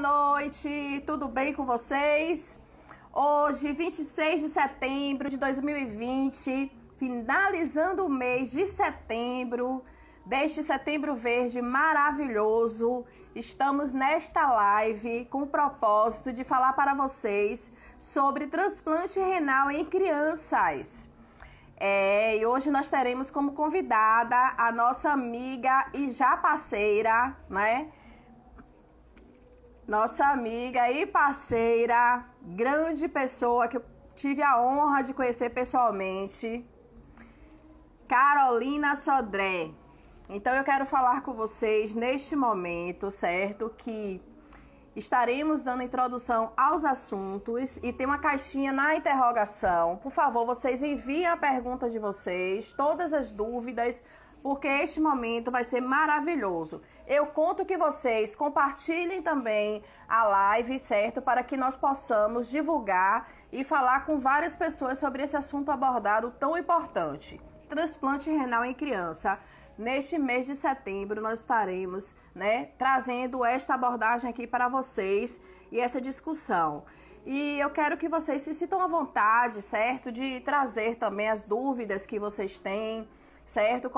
noite, tudo bem com vocês? Hoje, 26 de setembro de 2020, finalizando o mês de setembro, deste setembro verde maravilhoso, estamos nesta live com o propósito de falar para vocês sobre transplante renal em crianças. E hoje nós teremos como convidada a nossa amiga e já parceira, né? Nossa amiga e parceira, grande pessoa que eu tive a honra de conhecer pessoalmente, Carolina Sodré. Então eu quero falar com vocês neste momento, certo? Que estaremos dando introdução aos assuntos e tem uma caixinha na interrogação. Por favor, vocês enviem a pergunta de vocês, todas as dúvidas, porque este momento vai ser maravilhoso. Eu conto que vocês compartilhem também a live, certo? Para que nós possamos divulgar e falar com várias pessoas sobre esse assunto abordado tão importante. Transplante renal em criança. Neste mês de setembro nós estaremos, trazendo esta abordagem aqui para vocês e essa discussão. E eu quero que vocês se sintam à vontade, certo? De trazer também as dúvidas que vocês têm, certo?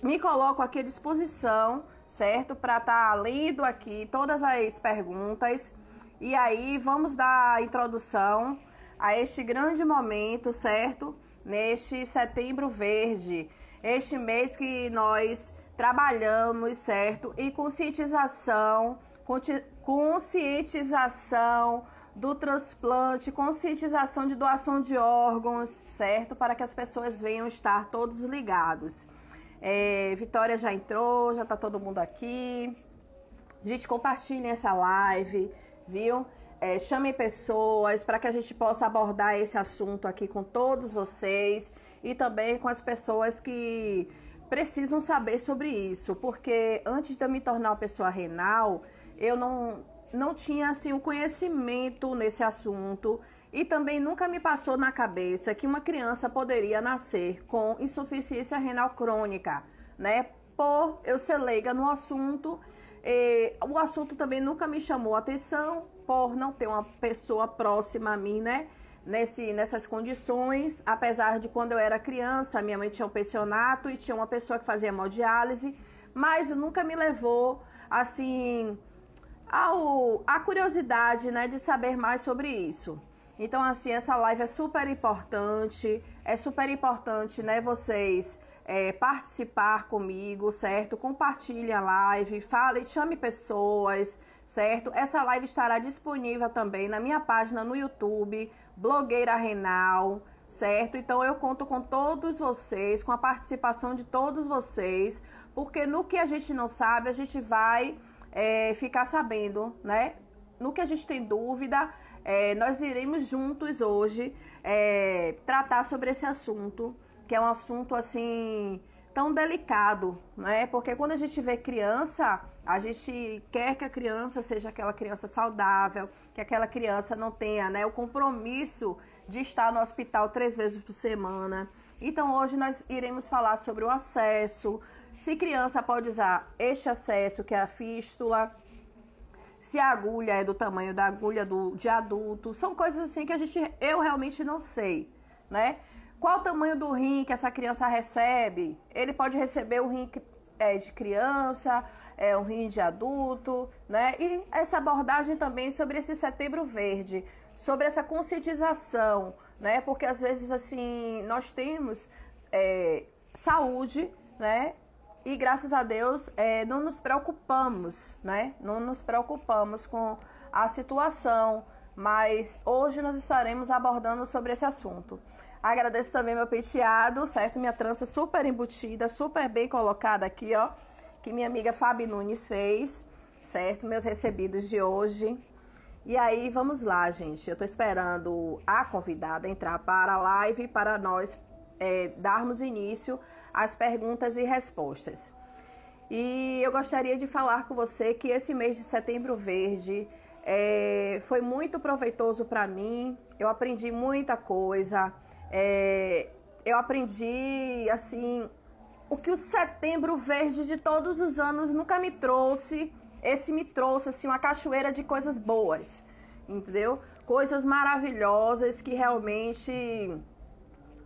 Me coloco aqui à disposição, certo? Para estar lendo aqui todas as perguntas. E aí vamos dar a introdução a este grande momento, certo? Neste setembro verde. Este mês que nós trabalhamos, certo? E conscientização do transplante, conscientização de doação de órgãos, certo? Para que as pessoas venham estar todos ligados. Vitória já entrou, já tá todo mundo aqui. Gente, compartilhem essa live, viu? Chamem pessoas para que a gente possa abordar esse assunto aqui com todos vocês e também com as pessoas que precisam saber sobre isso, porque antes de eu me tornar uma pessoa renal, eu não tinha assim um conhecimento nesse assunto e também nunca me passou na cabeça que uma criança poderia nascer com insuficiência renal crônica, né? Por eu ser leiga no assunto, o assunto também nunca me chamou a atenção, por não ter uma pessoa próxima a mim, né? Nessas condições, apesar de quando eu era criança, minha mãe tinha um pensionato e tinha uma pessoa que fazia hemodiálise, mas nunca me levou, assim, a curiosidade, né, de saber mais sobre isso. Então, assim, essa live é super importante, né, vocês participar comigo, certo? Compartilhe a live, fale, chame pessoas, certo? Essa live estará disponível também na minha página no YouTube, Blogueira Renal, certo? Então eu conto com todos vocês, com a participação de todos vocês, porque no que a gente não sabe, a gente vai ficar sabendo, né? No que a gente tem dúvida, nós iremos juntos hoje tratar sobre esse assunto, que é um assunto assim tão delicado, né? Porque quando a gente vê criança, a gente quer que a criança seja aquela criança saudável, que aquela criança não tenha, né, o compromisso de estar no hospital 3 vezes por semana. Então hoje nós iremos falar sobre o acesso, se criança pode usar este acesso, que é a fístula, se a agulha é do tamanho da agulha de adulto. São coisas assim que eu realmente não sei, né? Qual o tamanho do rim que essa criança recebe? Ele pode receber o rim de criança, um rim de adulto, né? E essa abordagem também sobre esse setembro verde, sobre essa conscientização, né? Porque às vezes, assim, nós temos saúde, né? E graças a Deus não nos preocupamos, né? Não nos preocupamos com a situação, mas hoje nós estaremos abordando sobre esse assunto. Agradeço também meu penteado, certo? Minha trança super embutida, super bem colocada aqui, ó. Que minha amiga Fabi Nunes fez, certo? Meus recebidos de hoje. E aí, vamos lá, gente. Eu tô esperando a convidada entrar para a live para nós darmos início às perguntas e respostas. E eu gostaria de falar com você que esse mês de setembro verde foi muito proveitoso para mim. Eu aprendi muita coisa. Eu aprendi, assim, o que o setembro verde de todos os anos nunca me trouxe. esse me trouxe assim uma cachoeira de coisas boas, entendeu? Coisas maravilhosas que realmente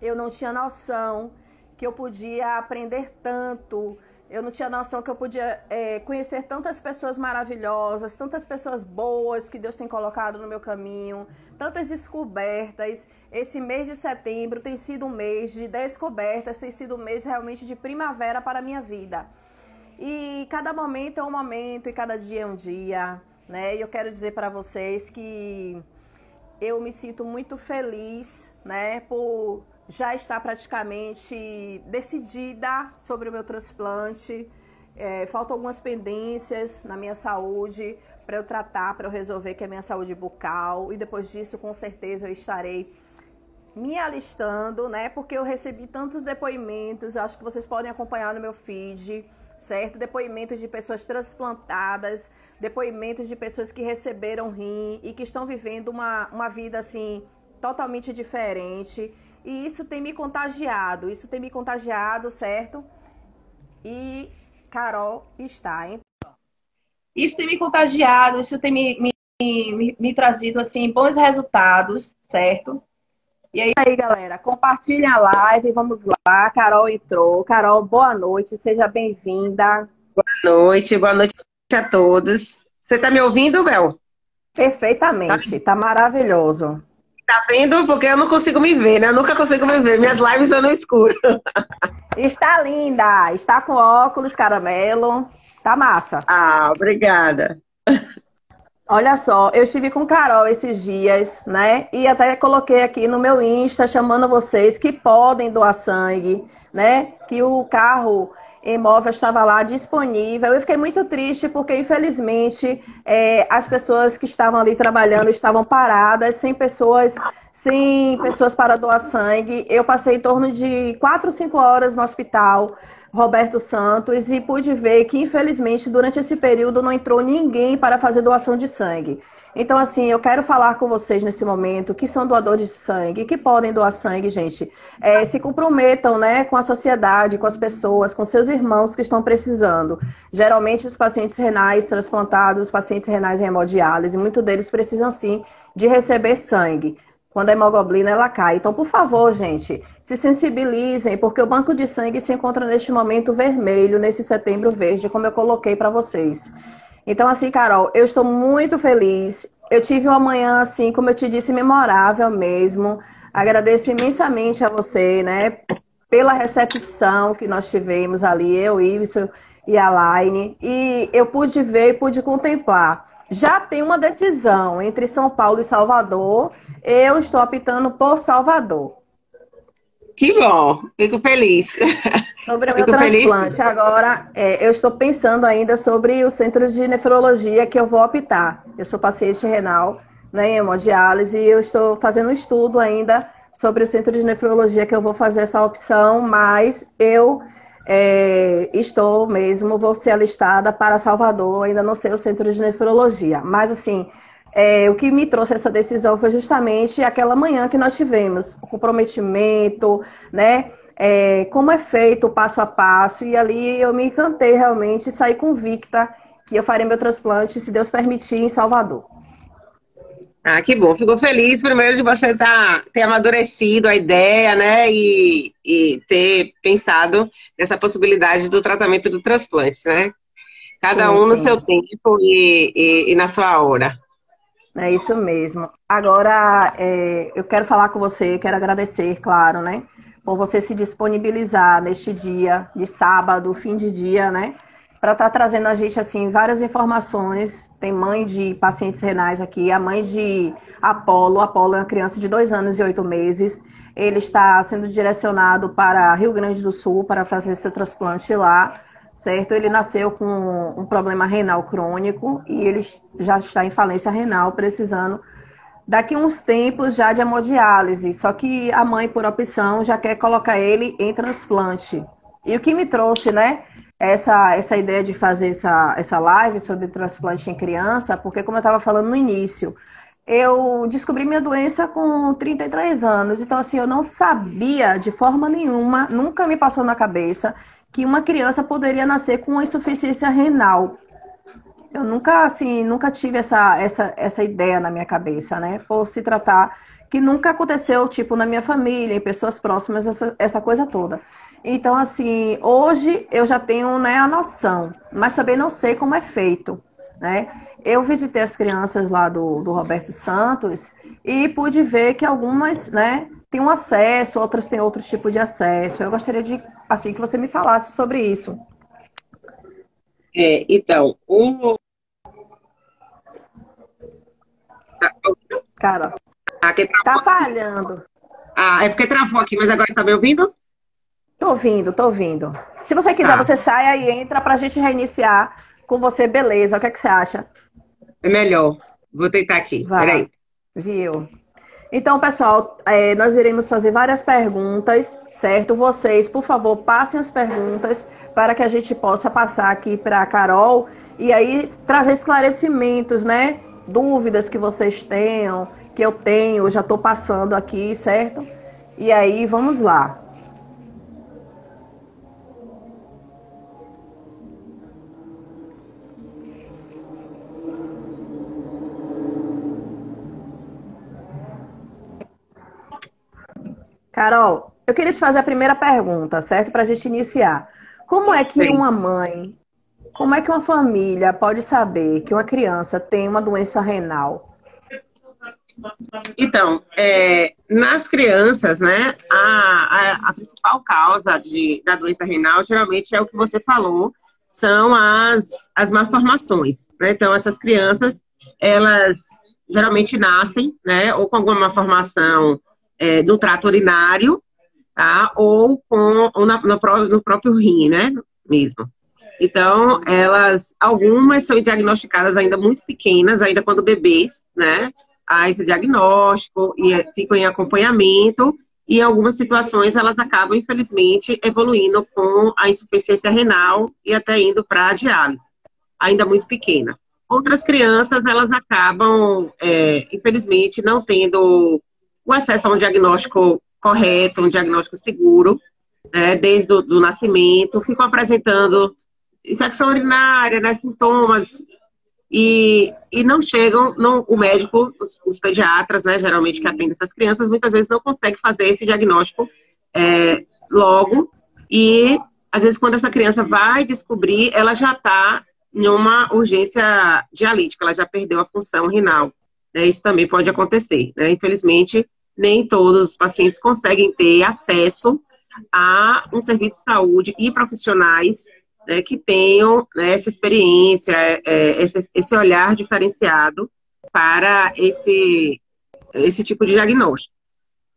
eu não tinha noção que eu podia aprender tanto. Eu não tinha noção que eu podia conhecer tantas pessoas maravilhosas, tantas pessoas boas que Deus tem colocado no meu caminho, tantas descobertas. Esse mês de setembro tem sido um mês de descobertas, tem sido um mês realmente de primavera para a minha vida. E cada momento é um momento e cada dia é um dia, né? E eu quero dizer para vocês que eu me sinto muito feliz, né, por já estar praticamente decidida sobre o meu transplante. Faltam algumas pendências na minha saúde para eu tratar, para eu resolver, que é a minha saúde bucal. E depois disso, com certeza, eu estarei me alistando, né? Porque eu recebi tantos depoimentos, acho que vocês podem acompanhar no meu feed, certo? Depoimentos de pessoas transplantadas, depoimentos de pessoas que receberam rim e que estão vivendo uma vida, assim, totalmente diferente. E isso tem me contagiado, certo? E Carol está, hein? Isso tem me contagiado, isso tem me trazido, assim, bons resultados, certo? E aí, galera, compartilha a live, vamos lá. Carol entrou. Carol, boa noite, seja bem-vinda. Boa noite a todos. Você está me ouvindo, Bel? Perfeitamente, tá maravilhoso. Tá vendo? Porque eu não consigo me ver, né? Eu nunca consigo me ver. Minhas lives eu não escuro. Está linda, está com óculos caramelo, tá massa. Ah, obrigada. Olha só, eu estive com Carol esses dias, né? E até coloquei aqui no meu Insta chamando vocês que podem doar sangue, né? Que o carro imóvel estava lá disponível. Eu fiquei muito triste porque, infelizmente, as pessoas que estavam ali trabalhando estavam paradas, sem pessoas para doar sangue. Eu passei em torno de 4 ou 5 horas no hospital Roberto Santos e pude ver que, infelizmente, durante esse período não entrou ninguém para fazer doação de sangue. Então, assim, eu quero falar com vocês nesse momento que são doadores de sangue, que podem doar sangue, gente. Se comprometam, né, com a sociedade, com as pessoas, com seus irmãos que estão precisando. Geralmente, os pacientes renais transplantados, os pacientes renais em hemodiálise, muitos deles precisam, sim, de receber sangue quando a hemoglobina ela cai. Então, por favor, gente, se sensibilizem, porque o banco de sangue se encontra neste momento vermelho, nesse setembro verde, como eu coloquei para vocês. Então, assim, Carol, eu estou muito feliz. Eu tive uma manhã, assim, como eu te disse, memorável mesmo. Agradeço imensamente a você, né, pela recepção que nós tivemos ali, eu, Iveson e a Laine. E eu pude ver e pude contemplar. Já tem uma decisão entre São Paulo e Salvador. Eu estou optando por Salvador. Que bom, fico feliz. Sobre o meu transplante. Feliz. Agora, eu estou pensando ainda sobre o centro de nefrologia que eu vou optar. Eu sou paciente renal, né, em hemodiálise, e eu estou fazendo um estudo ainda sobre o centro de nefrologia que eu vou fazer essa opção, mas eu vou ser alistada para Salvador, ainda não sei o centro de nefrologia. Mas, assim, o que me trouxe essa decisão foi justamente aquela manhã que nós tivemos, o comprometimento, né? Como é feito o passo a passo, e ali eu me encantei realmente e saí convicta que eu farei meu transplante, se Deus permitir, em Salvador. Ah, que bom. Fico feliz, primeiro, de você ter amadurecido a ideia, né, e ter pensado nessa possibilidade do tratamento do transplante, né? Cada um no seu tempo e na sua hora. É isso mesmo. Agora, eu quero falar com você, quero agradecer, claro, né, por você se disponibilizar neste dia de sábado, fim de dia, né, para estar trazendo a gente, assim, várias informações. Tem mãe de pacientes renais aqui, a mãe de Apolo. Apolo é uma criança de 2 anos e 8 meses. Ele está sendo direcionado para Rio Grande do Sul para fazer seu transplante lá, certo? Ele nasceu com um problema renal crônico e ele já está em falência renal, precisando daqui uns tempos já de hemodiálise. Só que a mãe, por opção, já quer colocar ele em transplante. E o que me trouxe, né, essa ideia de fazer essa live sobre transplante em criança, porque, como eu estava falando no início, eu descobri minha doença com 33 anos. Então, assim, eu não sabia de forma nenhuma, nunca me passou na cabeça que uma criança poderia nascer com insuficiência renal. Eu nunca, assim, nunca tive essa ideia na minha cabeça, né? Por se tratar que nunca aconteceu, tipo, na minha família, em pessoas próximas, essa coisa toda. Então, assim, hoje eu já tenho, né, a noção, mas também não sei como é feito, né? Eu visitei as crianças lá do Roberto Santos e pude ver que algumas, né, têm um acesso, outras têm outro tipo de acesso. Eu gostaria de, assim, que você me falasse sobre isso. Então, Cara, aqui tá travou aqui. falhando. É porque travou aqui, mas agora está me ouvindo? Tô ouvindo, tô ouvindo. Se você quiser, Tá, você sai e entra pra gente reiniciar com você, beleza. O que é que você acha? é melhor. Vou tentar aqui, Vá, peraí. viu? Então, pessoal, nós iremos fazer várias perguntas, certo? Vocês, por favor, passem as perguntas para que a gente possa passar aqui para a Carol e aí trazer esclarecimentos, né? Dúvidas que vocês tenham, que eu tenho, eu já estou passando aqui, certo? E aí, vamos lá. Carol, eu queria te fazer a primeira pergunta, certo? Para a gente iniciar. Como é que Sim. uma mãe, como é que uma família pode saber que uma criança tem uma doença renal? Então, nas crianças, né, a principal causa da doença renal geralmente é o que você falou, são as malformações, né? Então, essas crianças, elas geralmente nascem, né, ou com alguma malformação do trato urinário, tá? Ou no próprio rim, né, mesmo. Então, algumas são diagnosticadas ainda muito pequenas, ainda quando bebês, né? A esse diagnóstico e ficam em acompanhamento. E em algumas situações elas acabam, infelizmente, evoluindo com a insuficiência renal e até indo para a diálise, ainda muito pequena. Outras crianças, elas acabam, infelizmente, não tendo o acesso a um diagnóstico correto, um diagnóstico seguro, né, desde o do nascimento, ficam apresentando infecção urinária, né, sintomas, e não chegam, o médico, os pediatras, né, geralmente que atendem essas crianças, muitas vezes não consegue fazer esse diagnóstico logo, e às vezes quando essa criança vai descobrir, ela já está em uma urgência dialítica, ela já perdeu a função renal. Né, isso também pode acontecer. Né? Infelizmente, nem todos os pacientes conseguem ter acesso a um serviço de saúde e profissionais, né, que tenham, né, essa experiência, esse olhar diferenciado para esse tipo de diagnóstico.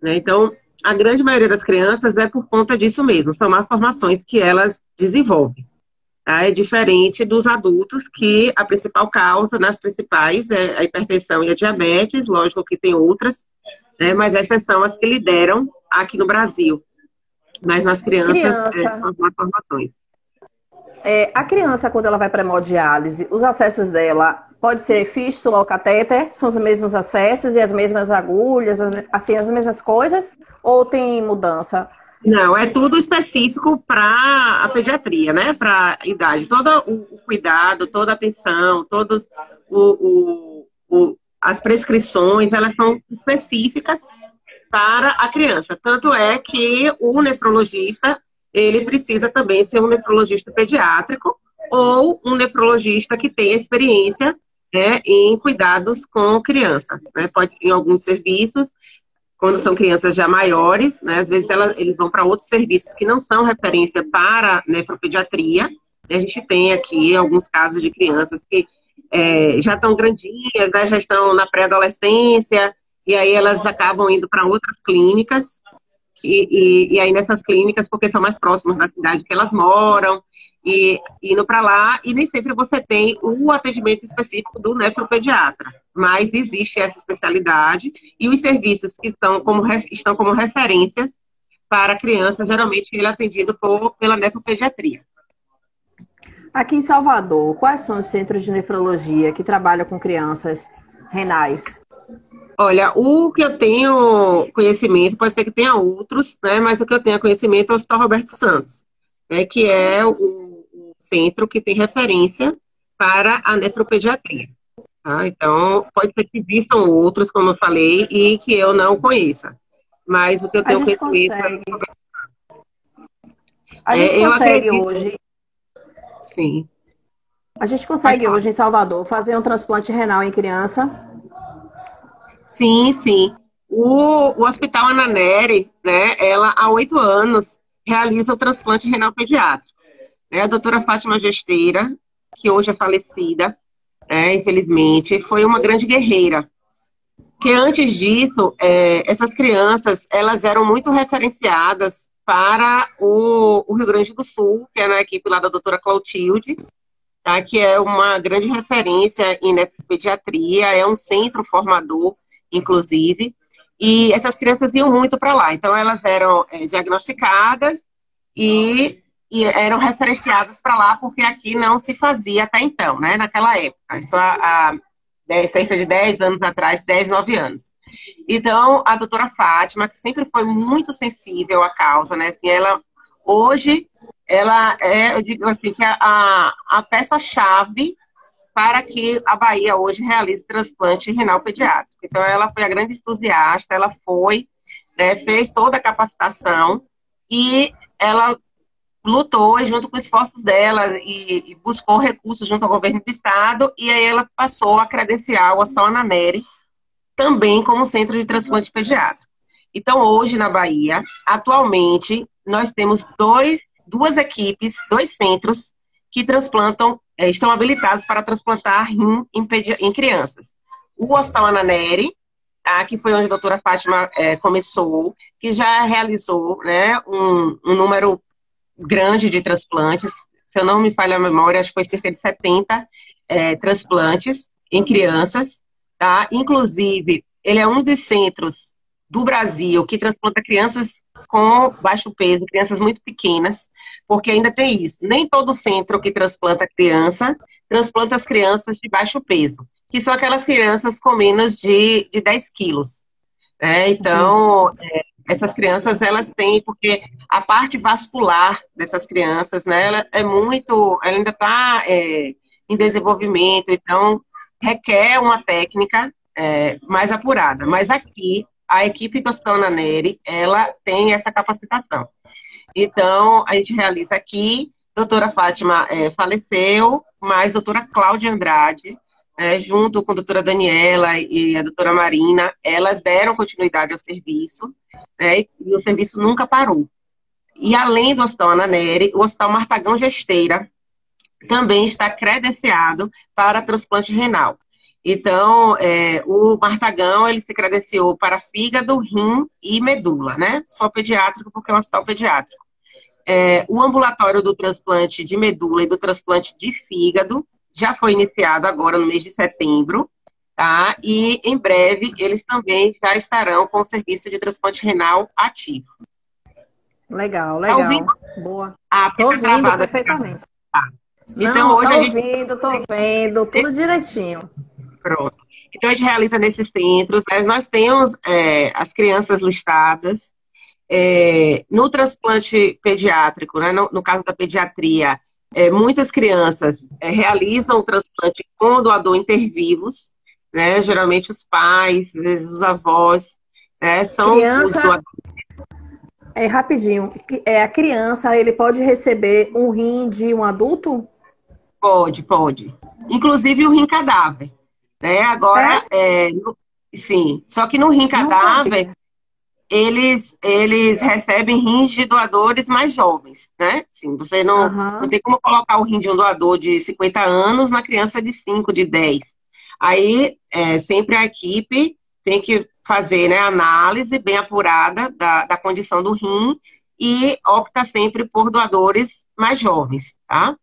Né? Então, a grande maioria das crianças é por conta disso mesmo, são malformações que elas desenvolvem. Tá? É diferente dos adultos, que a principal causa, nas principais, é a hipertensão e a diabetes, lógico que tem outras, né, mas essas são as que lideram aqui no Brasil. Mas nas crianças, Criança, são as malformações. a criança, quando ela vai para hemodiálise, os acessos dela pode ser fístula ou catéter? São os mesmos acessos e as mesmas agulhas, assim, as mesmas coisas? Ou tem mudança? Não, é tudo específico para a pediatria, né? Para a idade. Todo o cuidado, toda a atenção, todos as prescrições, elas são específicas para a criança. Tanto é que o nefrologista, ele precisa também ser um nefrologista pediátrico ou um nefrologista que tenha experiência, né, em cuidados com criança. Né? Pode, em alguns serviços, quando são crianças já maiores, né, às vezes eles vão para outros serviços que não são referência para nefropediatria. A gente tem aqui alguns casos de crianças que já estão grandinhas, né, já estão na pré-adolescência, e aí elas acabam indo para outras clínicas, e aí nessas clínicas, porque são mais próximas da cidade que elas moram, e indo para lá, e nem sempre você tem o atendimento específico do nefropediatra, mas existe essa especialidade, e os serviços que estão como referências para crianças, geralmente ele é atendido pela nefropediatria. Aqui em Salvador, quais são os centros de nefrologia que trabalham com crianças renais? Olha, o que eu tenho conhecimento, pode ser que tenha outros, né? Mas o que eu tenho conhecimento é o Hospital Roberto Santos, né? Que é o centro que tem referência para a nefropediatria. Tá? Então, pode ser que existam outros, como eu falei, e que eu não conheça. Mas o que eu A tenho gente conhecido... consegue. A gente Eu consegue acredito... hoje. Sim. A gente Pode consegue falar. hoje em Salvador fazer um transplante renal em criança. Sim, sim. O Hospital Ananeri, né, ela há 8 anos realiza o transplante renal pediátrico. Né? A doutora Fátima Gesteira, que hoje é falecida, infelizmente, foi uma grande guerreira. Que antes disso, essas crianças, elas eram muito referenciadas para o Rio Grande do Sul, que é na equipe lá da doutora Clotilde, tá? Que é uma grande referência em nefropediatria, é um centro formador, inclusive, e essas crianças iam muito para lá. Então, elas eram diagnosticadas e, e eram referenciadas para lá, porque aqui não se fazia até então, né? Naquela época. Isso há cerca de 10 anos atrás, 10, 9 anos. Então, a doutora Fátima, que sempre foi muito sensível à causa, né? Assim, hoje, ela é, eu digo assim, que a peça-chave para que a Bahia hoje realize transplante renal pediátrico. Então, ela foi a grande entusiasta, ela foi, né, fez toda a capacitação e ela lutou junto com os esforços dela e buscou recursos junto ao governo do estado, e aí ela passou a credenciar o Hospital Ananeri também como centro de transplante pediátrico. Então, hoje na Bahia, atualmente, nós temos duas equipes, dois centros que transplantam, estão habilitados para transplantar rim em crianças. O Hospital Ananeri, que foi onde a doutora Fátima começou, que já realizou, né, um número grande de transplantes, se eu não me falha a memória, acho que foi cerca de 70 transplantes em crianças, tá? Inclusive, ele é um dos centros do Brasil que transplanta crianças com baixo peso, crianças muito pequenas, porque ainda tem isso. Nem todo centro que transplanta criança, transplanta as crianças de baixo peso, que são aquelas crianças com menos de 10 quilos. Então, essas crianças, elas têm, porque a parte vascular dessas crianças, né, ela ela ainda está em desenvolvimento, então requer uma técnica mais apurada. Mas aqui, a equipe do Hospital Ananeri, ela tem essa capacitação. Então, a gente realiza aqui, doutora Fátima faleceu, mas doutora Cláudia Andrade, junto com a doutora Daniela e a doutora Marina, elas deram continuidade ao serviço, e o serviço nunca parou. E além do Hospital Ananeri, o Hospital Martagão Gesteira também está credenciado para transplante renal. Então, o Martagão, ele se credenciou para fígado, rim e medula, né? Só pediátrico, porque é um hospital pediátrico. O ambulatório do transplante de medula e do transplante de fígado já foi iniciado agora no mês de setembro, tá? E em breve eles também já estarão com o serviço de transplante renal ativo. Legal, Tá legal. ouvindo? Boa. Tô ouvindo perfeitamente. Tá. Então, Não, hoje tô a gente... ouvindo, tô vendo, tudo direitinho. Pronto. Então, a gente realiza nesses centros, né? Nós temos as crianças listadas. No transplante pediátrico, né? No caso da pediatria, muitas crianças realizam o transplante com o doador intervivos, né? Geralmente os pais, às vezes os avós, né? São os Criança, doadores. rapidinho, a criança, ele pode receber um rim de um adulto? Pode. Inclusive o rim cadáver. Né? Agora, sim. Só que no rim cadáver, eles recebem rins de doadores mais jovens, né? Assim, você não tem como colocar o rim de um doador de 50 anos na criança de 5, de 10. Aí, sempre a equipe tem que fazer, né, análise bem apurada da condição do rim e opta sempre por doadores mais jovens, tá?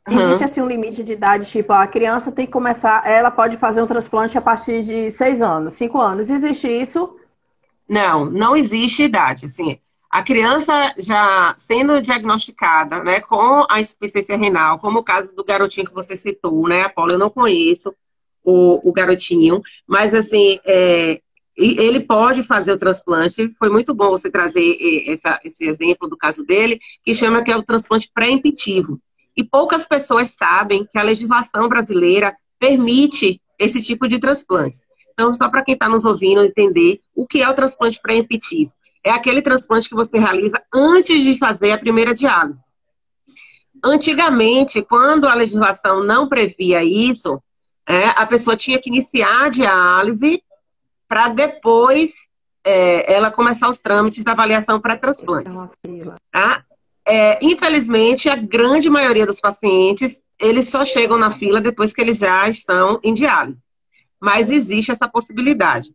Existe assim um limite de idade, tipo, a criança tem que começar, ela pode fazer um transplante a partir de 6 anos, 5 anos. Existe isso? Não existe idade. Assim, a criança já sendo diagnosticada, né, com a insuficiência renal, como o caso do garotinho que você citou, né, Apolo, eu não conheço o garotinho, mas assim, ele pode fazer o transplante. Foi muito bom você trazer esse exemplo do caso dele, que chama que é o transplante pré-empitivo. E poucas pessoas sabem que a legislação brasileira permite esse tipo de transplantes. Então, só para quem está nos ouvindo entender o que é o transplante pré-empitivo. É aquele transplante que você realiza antes de fazer a primeira diálise. Antigamente, quando a legislação não previa isso, a pessoa tinha que iniciar a diálise para depois ela começar os trâmites da avaliação pré-transplante. Tá? Infelizmente, a grande maioria dos pacientes, eles só chegam na fila depois que eles já estão em diálise. Mas existe essa possibilidade.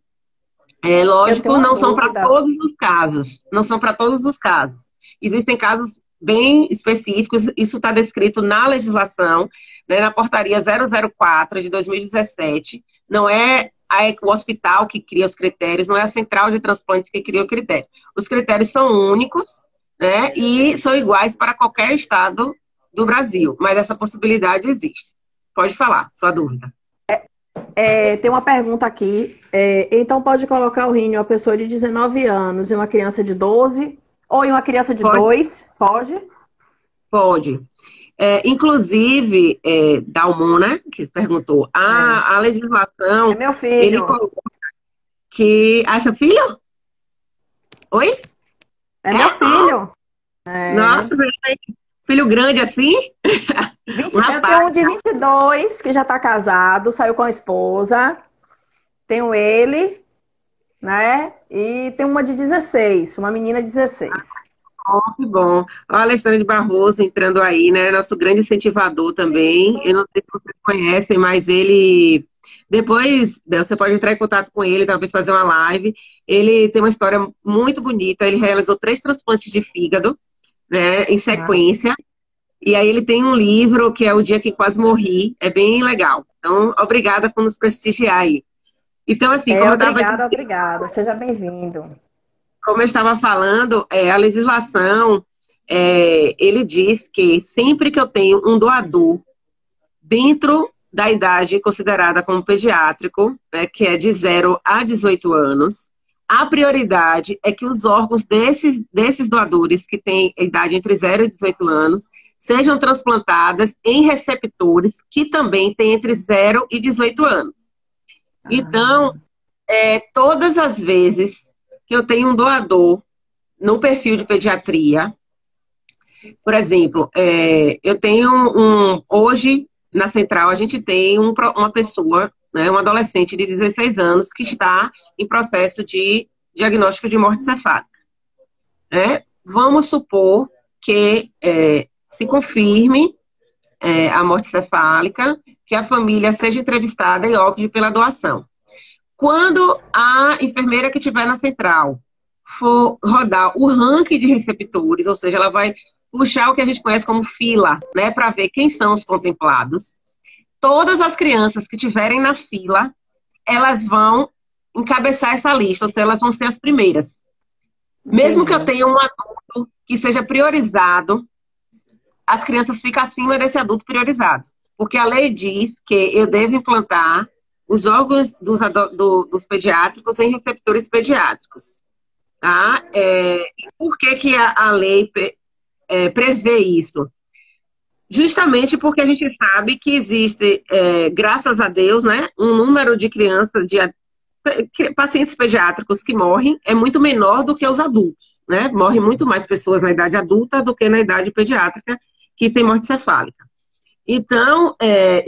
Lógico, não são para todos os casos. Não são para todos os casos. Existem casos bem específicos, isso está descrito na legislação, né, na portaria 004 de 2017. Não é o hospital que cria os critérios, não é a central de transplantes que cria o critério. Os critérios são únicos, né, e são iguais para qualquer estado do Brasil, mas essa possibilidade existe. Pode falar, sua dúvida. Tem uma pergunta aqui. Então pode colocar o rim em uma pessoa de 19 anos e uma criança de 12? Ou em uma criança de 2? Pode? Pode. Inclusive, Dalmon, né, que perguntou, a legislação... É meu filho. Ele colocou que... seu filho? Oi? É meu filho. Nossa, você tem filho grande assim? Eu tenho um de 22, que já está casado, saiu com a esposa. Tenho ele, né? E tem uma de 16, uma menina de 16. Que bom. Olha o Alexandre Barroso entrando aí, né? Nosso grande incentivador também. Eu não sei se vocês conhecem, mas ele... Depois, você pode entrar em contato com ele, talvez fazer uma live. Ele tem uma história muito bonita. Ele realizou 3 transplantes de fígado, né? Em sequência. E aí ele tem um livro que é O Dia que Quase Morri. É bem legal. Então, obrigada por nos prestigiar aí. Então, assim, como obrigada. Seja bem-vindo. Como eu estava falando, a legislação, ele diz que sempre que eu tenho um doador dentro da idade considerada como pediátrico, né, que é de 0 a 18 anos, a prioridade é que os órgãos desses doadores que têm idade entre 0 e 18 anos sejam transplantadas em receptores que também têm entre 0 e 18 anos. Então, todas as vezes que eu tenho um doador no perfil de pediatria, por exemplo, eu tenho hoje na central a gente tem uma pessoa, né, um adolescente de 16 anos que está em processo de diagnóstico de morte cefálica. Vamos supor que se confirme a morte cefálica, que a família seja entrevistada e opte pela doação. Quando a enfermeira que estiver na central for rodar o ranking de receptores, ou seja, ela vai puxar o que a gente conhece como fila, né, para ver quem são os contemplados, todas as crianças que estiverem na fila, elas vão encabeçar essa lista, ou seja, elas vão ser as primeiras. Mesmo que eu tenha um adulto que seja priorizado, as crianças ficam acima desse adulto priorizado. Porque a lei diz que eu devo implantar os órgãos dos pediátricos em receptores pediátricos. Tá? Por que a lei prevê isso? Justamente porque a gente sabe que existe, graças a Deus, né, um número de crianças, pacientes pediátricos que morrem é muito menor do que os adultos. Né? Morrem muito mais pessoas na idade adulta do que na idade pediátrica que tem morte cefálica. Então,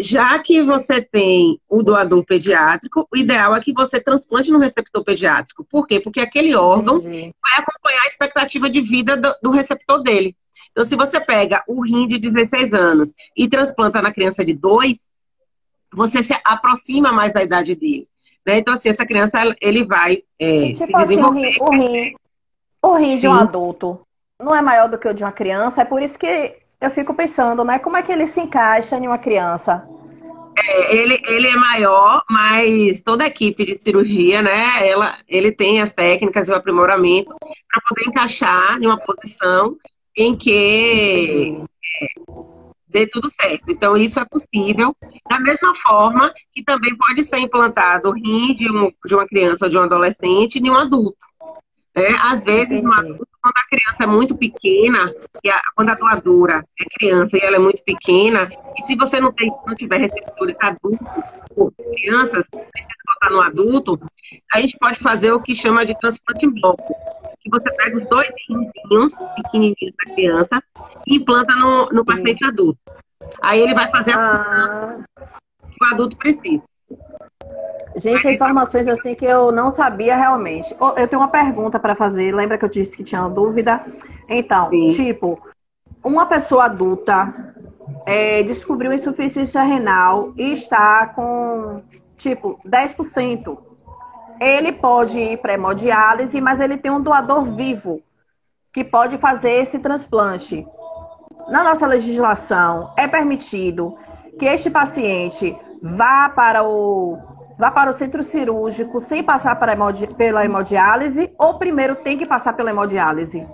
já que você tem o doador pediátrico, o ideal é que você transplante no receptor pediátrico. Por quê? Porque aquele órgão vai acompanhar a expectativa de vida do receptor dele. Então, se você pega o rim de 16 anos e transplanta na criança de 2, você se aproxima mais da idade dele. Né? Então, assim, essa criança, ele vai se desenvolver. O rim de um adulto não é maior do que o de uma criança, é por isso que eu fico pensando, né? Como é que ele se encaixa em uma criança? Ele é maior, mas toda a equipe de cirurgia, né? Ele tem as técnicas e o aprimoramento para poder encaixar em uma posição em que dê tudo certo. Então, isso é possível. Da mesma forma que também pode ser implantado o rim de uma criança ou de um adolescente em um adulto. Às vezes, no Entendi. adulto, quando a criança é muito pequena, quando a doadora é criança e ela é muito pequena, e se você não tiver receptores adultos ou crianças, precisa botar no adulto, a gente pode fazer o que chama de transplante em bloco. Que você pega os dois rinzinhos pequenininhos da criança e implanta no Sim. paciente adulto. Aí ele vai fazer a função Ah, que o adulto precisa. gente, informações assim que eu não sabia realmente. Eu tenho uma pergunta para fazer. Lembra que eu disse que tinha uma dúvida? Então, Sim. tipo, uma pessoa adulta descobriu insuficiência renal e está com, tipo, 10%. Ele pode ir para hemodiálise, mas ele tem um doador vivo que pode fazer esse transplante. Na nossa legislação, é permitido que este paciente vá para o centro cirúrgico sem passar pela hemodiálise ou primeiro tem que passar pela hemodiálise?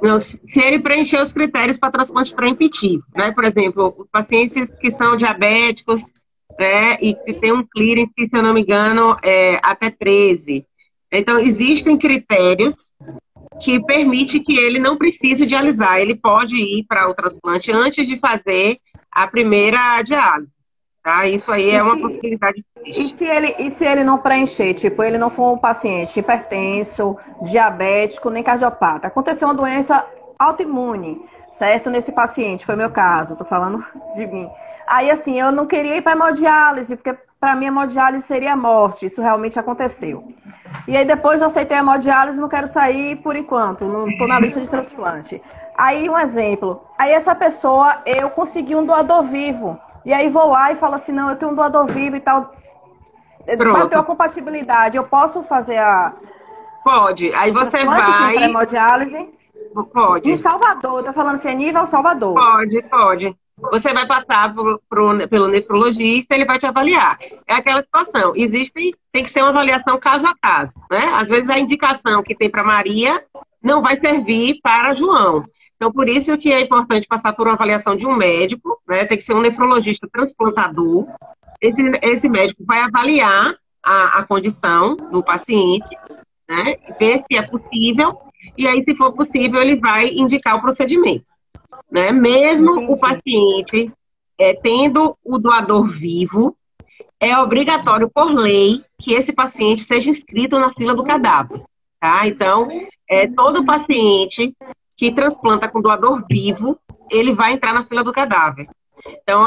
Não, se ele preencher os critérios para transplante pré-empitivo, né? Por exemplo, os pacientes que são diabéticos, né, e que tem um clearance, se eu não me engano, até 13. Então, existem critérios que permitem que ele não precise dialisar. Ele pode ir para o transplante antes de fazer a primeira diálise. Tá? Isso aí E é uma se, possibilidade. e se ele não preencher, tipo, ele não for um paciente hipertenso, diabético, nem cardiopata, aconteceu uma doença autoimune, certo? Nesse paciente, foi meu caso, tô falando de mim. Aí, assim, eu não queria ir para hemodiálise, porque para mim a hemodiálise seria morte, isso realmente aconteceu. E aí depois eu aceitei a hemodiálise, não quero sair por enquanto, não tô na lista de transplante. Aí, um exemplo, aí essa pessoa, eu consegui um doador vivo, e aí vou lá e falo assim, não, eu tenho um doador vivo e tal, bateu a Pronto, compatibilidade, eu posso fazer pode. Aí o você transplante sem vai, pré-hemodiálise? Em pode. Salvador, eu tô falando assim, é nível Salvador. Pode, pode. Você vai passar pelo nefrologista, ele vai te avaliar. É aquela situação. Tem que ser uma avaliação caso a caso, né? Às vezes a indicação que tem para Maria não vai servir para João. Então, por isso que é importante passar por uma avaliação de um médico, né? Tem que ser um nefrologista transplantador. Esse médico vai avaliar a condição do paciente, né? Ver se é possível, e aí, se for possível, ele vai indicar o procedimento, né? Mesmo o Entendi. paciente tendo o doador vivo, é obrigatório por lei que esse paciente seja inscrito na fila do cadáver, tá? Então, todo paciente que transplanta com doador vivo, ele vai entrar na fila do cadáver. Então,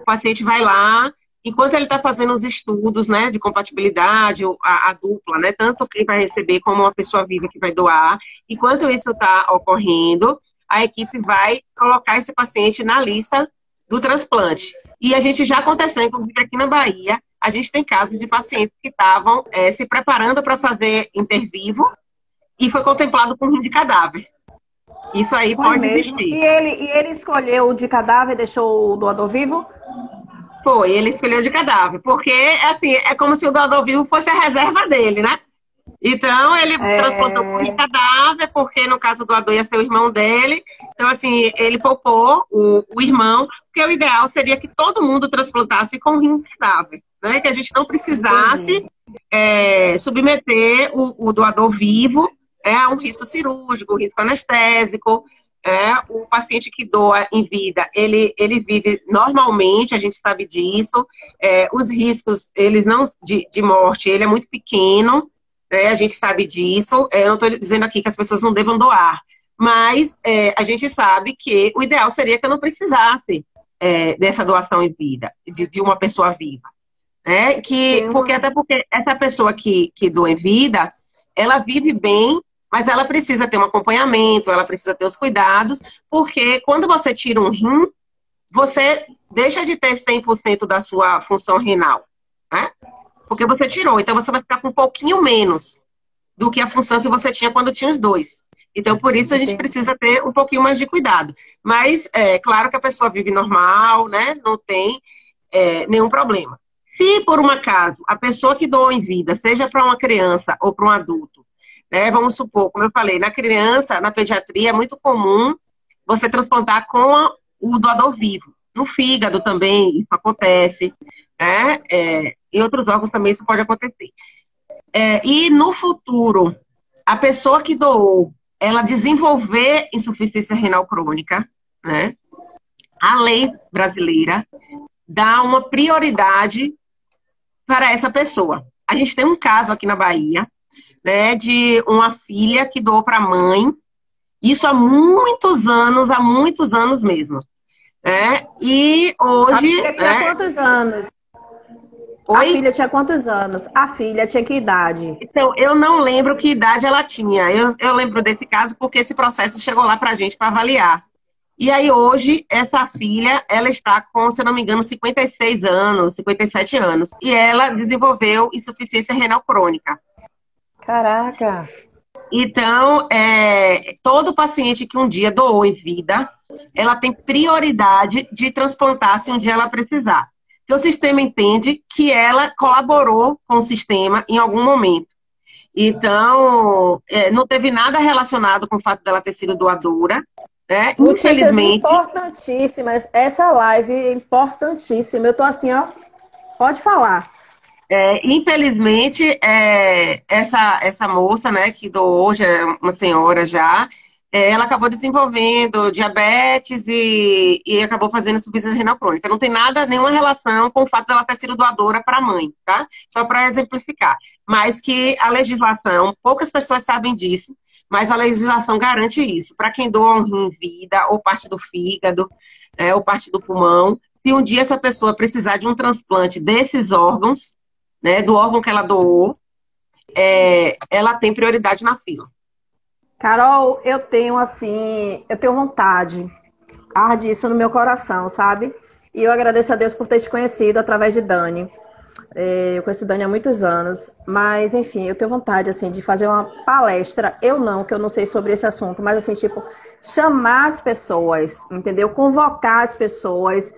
o paciente vai lá, enquanto ele está fazendo os estudos, né, de compatibilidade, a dupla, né, tanto quem vai receber como uma pessoa viva que vai doar, enquanto isso está ocorrendo, a equipe vai colocar esse paciente na lista do transplante. E a gente já aconteceu, inclusive aqui na Bahia, a gente tem casos de pacientes que estavam se preparando para fazer intervivo e foi contemplado com rim de cadáver. Isso aí Foi pode mesmo. existir. E ele escolheu o de cadáver e deixou o doador vivo? Foi, ele escolheu de cadáver, porque assim, é como se o doador vivo fosse a reserva dele, né? Então, ele transplantou por É, cadáver, porque no caso do doador ia ser o irmão dele. Então, assim, ele poupou o irmão, porque o ideal seria que todo mundo transplantasse com rim cadáver, né? Que a gente não precisasse entendi. submeter o doador vivo a um risco cirúrgico, um risco anestésico. O paciente que doa em vida, ele vive normalmente, a gente sabe disso. Os riscos, eles não de morte, ele é muito pequeno. A gente sabe disso. Eu não estou dizendo aqui que as pessoas não devam doar, mas a gente sabe que o ideal seria que eu não precisasse dessa doação em vida, de uma pessoa viva. Né? Tem uma. Até porque essa pessoa que doa em vida, ela vive bem, mas ela precisa ter um acompanhamento, ela precisa ter os cuidados, porque quando você tira um rim, você deixa de ter 100% da sua função renal, né? Porque você tirou, então você vai ficar com um pouquinho menos do que a função que você tinha quando tinha os dois. Então, por isso, a gente Entendi. precisa ter um pouquinho mais de cuidado. Mas, claro que a pessoa vive normal, né? Não tem nenhum problema. Se, por um acaso, a pessoa que doou em vida, seja para uma criança ou para um adulto, né? Vamos supor, como eu falei, na criança, na pediatria, é muito comum você transplantar com o doador vivo. No fígado também isso acontece, né? Em outros órgãos também isso pode acontecer. E no futuro, a pessoa que doou, ela desenvolver insuficiência renal crônica, né? A lei brasileira dá uma prioridade para essa pessoa. A gente tem um caso aqui na Bahia, né, de uma filha que doou para a mãe, isso há muitos anos mesmo. Né? E hoje... A filha tinha quantos anos? Oi? A filha tinha quantos anos? A filha tinha que idade? Então, eu não lembro que idade ela tinha. Eu lembro desse caso porque esse processo chegou lá para a gente para avaliar. E aí, hoje, essa filha, ela está com, se eu não me engano, 56 anos, 57 anos. E ela desenvolveu insuficiência renal crônica. Caraca! Então, todo paciente que um dia doou em vida, ela tem prioridade de transplantar se um dia ela precisar. Porque o sistema entende que ela colaborou com o sistema em algum momento. Então, não teve nada relacionado com o fato dela ter sido doadora. Né? Infelizmente. Importantíssimas. Essa live é importantíssima. Eu tô assim, ó. Pode falar. Infelizmente, essa moça, né, que doou, hoje é uma senhora já, ela acabou desenvolvendo diabetes e acabou fazendo insuficiência renal crônica. Não tem nenhuma relação com o fato dela ter sido doadora para a mãe, tá? Só para exemplificar. Mas que a legislação, poucas pessoas sabem disso, mas a legislação garante isso. Para quem doa um rim em vida, ou parte do fígado, ou parte do pulmão, se um dia essa pessoa precisar de um transplante desses órgãos, né, do órgão que ela doou, ela tem prioridade na fila. Carol, eu tenho vontade, arde isso no meu coração, sabe? E eu agradeço a Deus por ter te conhecido através de Dani. Eu conheço Dani há muitos anos, mas enfim, eu tenho vontade, assim, de fazer uma palestra, que eu não sei sobre esse assunto, mas assim, tipo, chamar as pessoas, entendeu? Convocar as pessoas,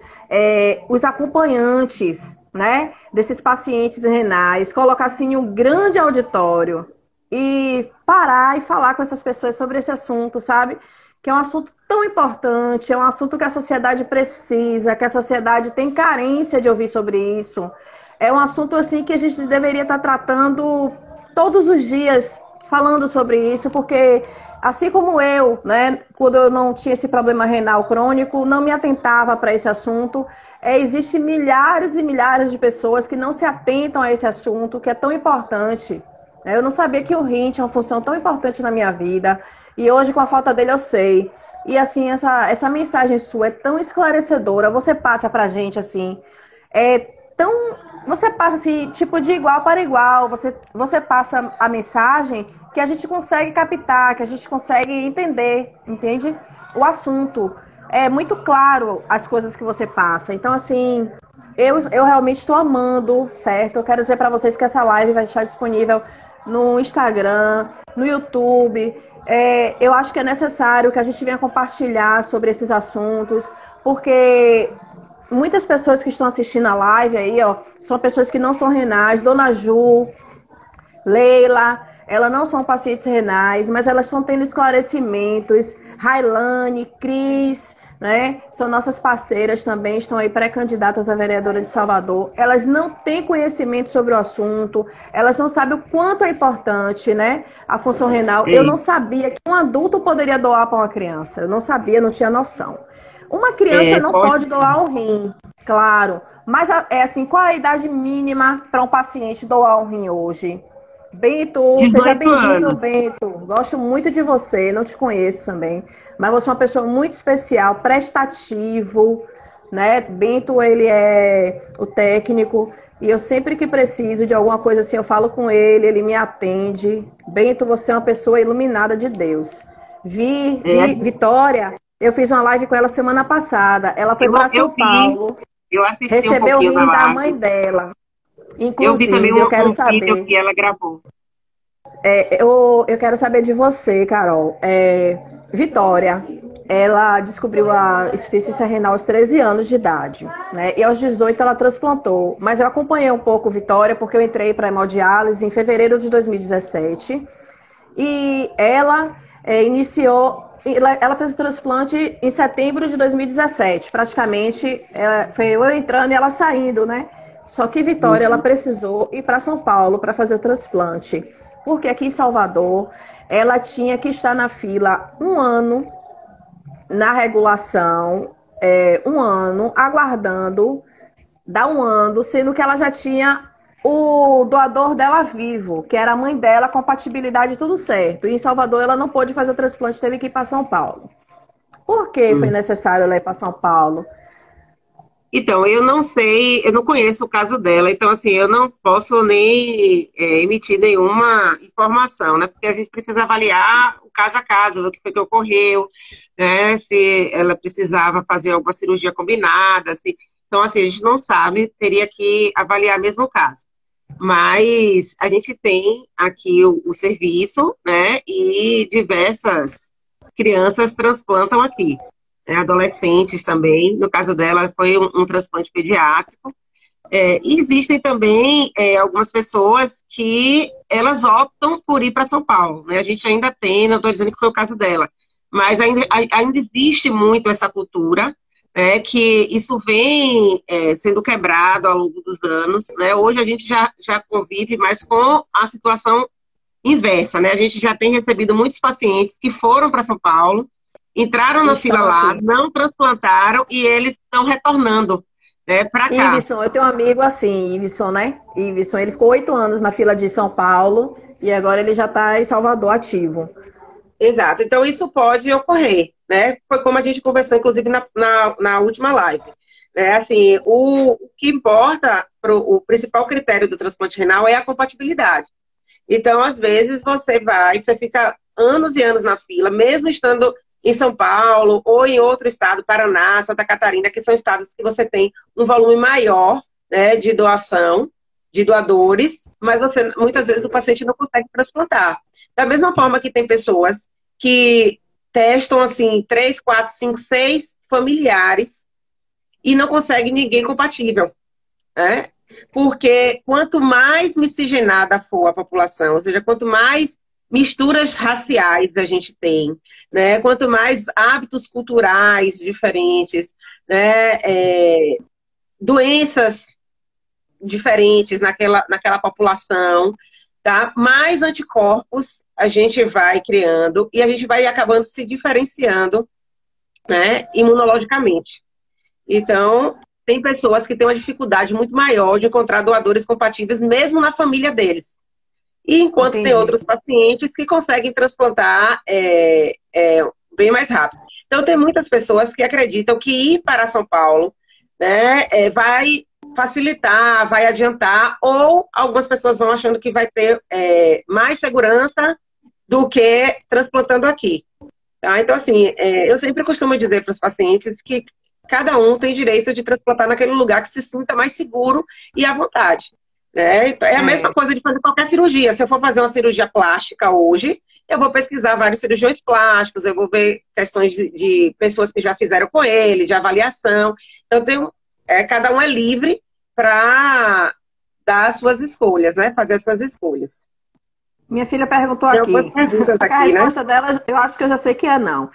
os acompanhantes, né, desses pacientes renais, colocar assim em um grande auditório e parar e falar com essas pessoas sobre esse assunto, sabe? Que é um assunto tão importante, é um assunto que a sociedade precisa, que a sociedade tem carência de ouvir sobre isso. É um assunto assim que a gente deveria estar tratando todos os dias, falando sobre isso, porque assim como eu, né, quando eu não tinha esse problema renal crônico, não me atentava para esse assunto, existem milhares e milhares de pessoas que não se atentam a esse assunto, que é tão importante. Eu não sabia que o rim tinha uma função tão importante na minha vida, e hoje com a falta dele eu sei. E assim, essa mensagem sua é tão esclarecedora, você passa pra gente assim, você passa assim, tipo de igual para igual, você passa a mensagem que a gente consegue captar, que a gente consegue entender, entende? O assunto. É muito claro as coisas que você passa. Então, assim, eu realmente estou amando, certo? Eu quero dizer para vocês que essa live vai estar disponível no Instagram, no YouTube. Eu acho que é necessário que a gente venha compartilhar sobre esses assuntos, porque muitas pessoas que estão assistindo a live aí, ó, são pessoas que não são renais. Dona Ju, Leila, elas não são pacientes renais, mas elas estão tendo esclarecimentos. Railane, Cris, né? São nossas parceiras também, estão aí pré-candidatas a vereadora de Salvador. Elas não têm conhecimento sobre o assunto, elas não sabem o quanto é importante, né, a função renal. Eu não sabia que um adulto poderia doar para uma criança. Eu não sabia, não tinha noção. Uma criança não pode doar um rim, claro. Mas assim, qual é a idade mínima para um paciente doar um rim hoje? Bento, seja bem-vindo, Bento. Gosto muito de você, não te conheço também, mas você é uma pessoa muito especial, prestativo, né? Bento, ele é o técnico, e eu sempre que preciso de alguma coisa assim, eu falo com ele me atende. Bento, você é uma pessoa iluminada de Deus. Vitória, eu fiz uma live com ela semana passada, ela foi para São Paulo, recebeu o rim da mãe dela. Inclusive, eu vi também eu quero saber que ela gravou. Eu quero saber de você, Carol. Vitória, ela descobriu a insuficiência renal aos 13 anos de idade, né? E aos 18 ela transplantou. Mas eu acompanhei um pouco Vitória, porque eu entrei para hemodiálise em fevereiro de 2017. E ela ela fez o transplante em setembro de 2017. Praticamente, foi eu entrando e ela saindo, né? Só que Vitória, ela precisou ir para São Paulo para fazer o transplante. Porque aqui em Salvador, ela tinha que estar na fila um ano, na regulação, um ano, aguardando, dá um ano, sendo que ela já tinha o doador dela vivo, que era a mãe dela, compatibilidade, tudo certo. E em Salvador ela não pôde fazer o transplante, teve que ir para São Paulo. Por que foi necessário ela ir para São Paulo? Então, eu não sei, eu não conheço o caso dela, então, assim, eu não posso nem emitir nenhuma informação, né? Porque a gente precisa avaliar o caso a caso, o que foi que ocorreu, né? Se ela precisava fazer alguma cirurgia combinada, se... Então, assim, a gente não sabe, teria que avaliar mesmo o caso. Mas a gente tem aqui o serviço, né? E diversas crianças transplantam aqui, adolescentes também. No caso dela, foi um transplante pediátrico. E existem também algumas pessoas que elas optam por ir para São Paulo, né? A gente ainda tem, não estou dizendo que foi o caso dela, mas ainda existe muito essa cultura, que isso vem sendo quebrado ao longo dos anos, né? Hoje a gente já convive mais com a situação inversa, né? A gente já tem recebido muitos pacientes que foram para São Paulo, entraram na fila lá, não transplantaram e eles estão retornando, né, para cá. Iveson, eu tenho um amigo assim, Iveson, né? Iveson, ele ficou 8 anos na fila de São Paulo e agora ele já está em Salvador ativo. Exato, então isso pode ocorrer, né? Foi como a gente conversou, inclusive, na última live. Assim, o que importa, o principal critério do transplante renal é a compatibilidade. Então, às vezes, você fica anos e anos na fila, mesmo estando em São Paulo ou em outro estado, Paraná, Santa Catarina, que são estados que você tem um volume maior, né, de doação, de doadores, mas muitas vezes o paciente não consegue transplantar. Da mesma forma que tem pessoas que testam assim 3, 4, 5, 6 familiares e não consegue ninguém compatível, né? Porque quanto mais miscigenada for a população, ou seja, quanto mais misturas raciais a gente tem, né? Quanto mais hábitos culturais diferentes, né? Doenças diferentes naquela população, tá? Mais anticorpos a gente vai criando e a gente vai acabando se diferenciando, né? Imunologicamente. Então, tem pessoas que têm uma dificuldade muito maior de encontrar doadores compatíveis, mesmo na família deles. E enquanto tem outros pacientes que conseguem transplantar bem mais rápido. Então, tem muitas pessoas que acreditam que ir para São Paulo, né, vai facilitar, vai adiantar, ou algumas pessoas vão achando que vai ter mais segurança do que transplantando aqui. Tá? Então, assim, eu sempre costumo dizer para os pacientes que cada um tem direito de transplantar naquele lugar que se sinta mais seguro e à vontade. Né? É a mesma coisa de fazer qualquer cirurgia. Se eu for fazer uma cirurgia plástica hoje, eu vou pesquisar vários cirurgiões plásticos, eu vou ver questões de pessoas que já fizeram com ele, de avaliação. Então, cada um é livre para dar as suas escolhas, né? Fazer as suas escolhas. Minha filha perguntou aqui. A resposta dela, eu acho que eu já sei que é não.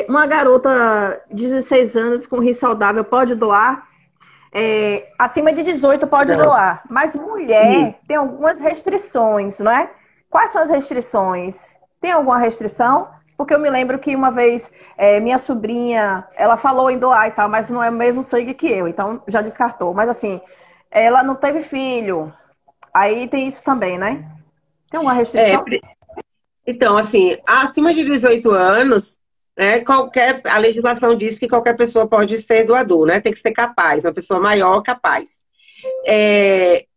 Uma garota de 16 anos com rim saudável pode doar? Acima de 18 pode doar. Mas mulher tem algumas restrições, não é? Quais são as restrições? Tem alguma restrição? Porque eu me lembro que uma vez minha sobrinha, ela falou em doar e tal, mas não é o mesmo sangue que eu, então já descartou. Mas assim, ela não teve filho. Aí tem isso também, né? Tem uma restrição? Então, assim, acima de 18 anos, né, a legislação diz que qualquer pessoa pode ser doador, né? Tem que ser capaz, uma pessoa maior capaz.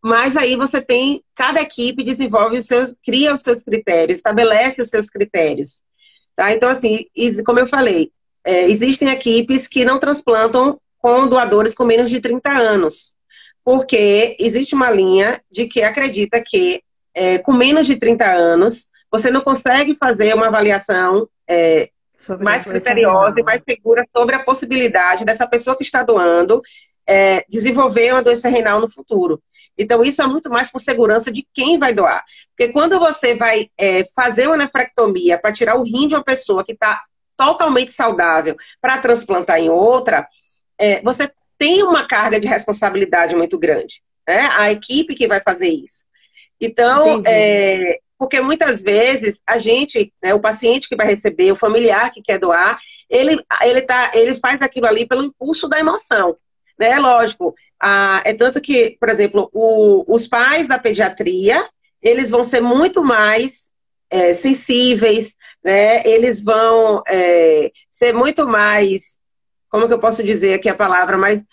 Mas aí você tem, cada equipe desenvolve cria os seus critérios, estabelece os seus critérios. Tá? Então, assim, como eu falei, existem equipes que não transplantam com doadores com menos de 30 anos, porque existe uma linha de que acredita que com menos de 30 anos, você não consegue fazer uma avaliação mais criteriosa e mais segura sobre a possibilidade dessa pessoa que está doando desenvolver uma doença renal no futuro. Então, isso é muito mais por segurança de quem vai doar. Porque quando você vai fazer uma nefrectomia para tirar o rim de uma pessoa que está totalmente saudável para transplantar em outra, você tem uma carga de responsabilidade muito grande. Né? A equipe que vai fazer isso. Então, porque muitas vezes a gente, né, o paciente que vai receber, o familiar que quer doar, ele faz aquilo ali pelo impulso da emoção, né? Lógico, é tanto que, por exemplo, os pais da pediatria, eles vão ser muito mais sensíveis, né? Eles vão ser muito mais, como que eu posso dizer aqui a palavra, mas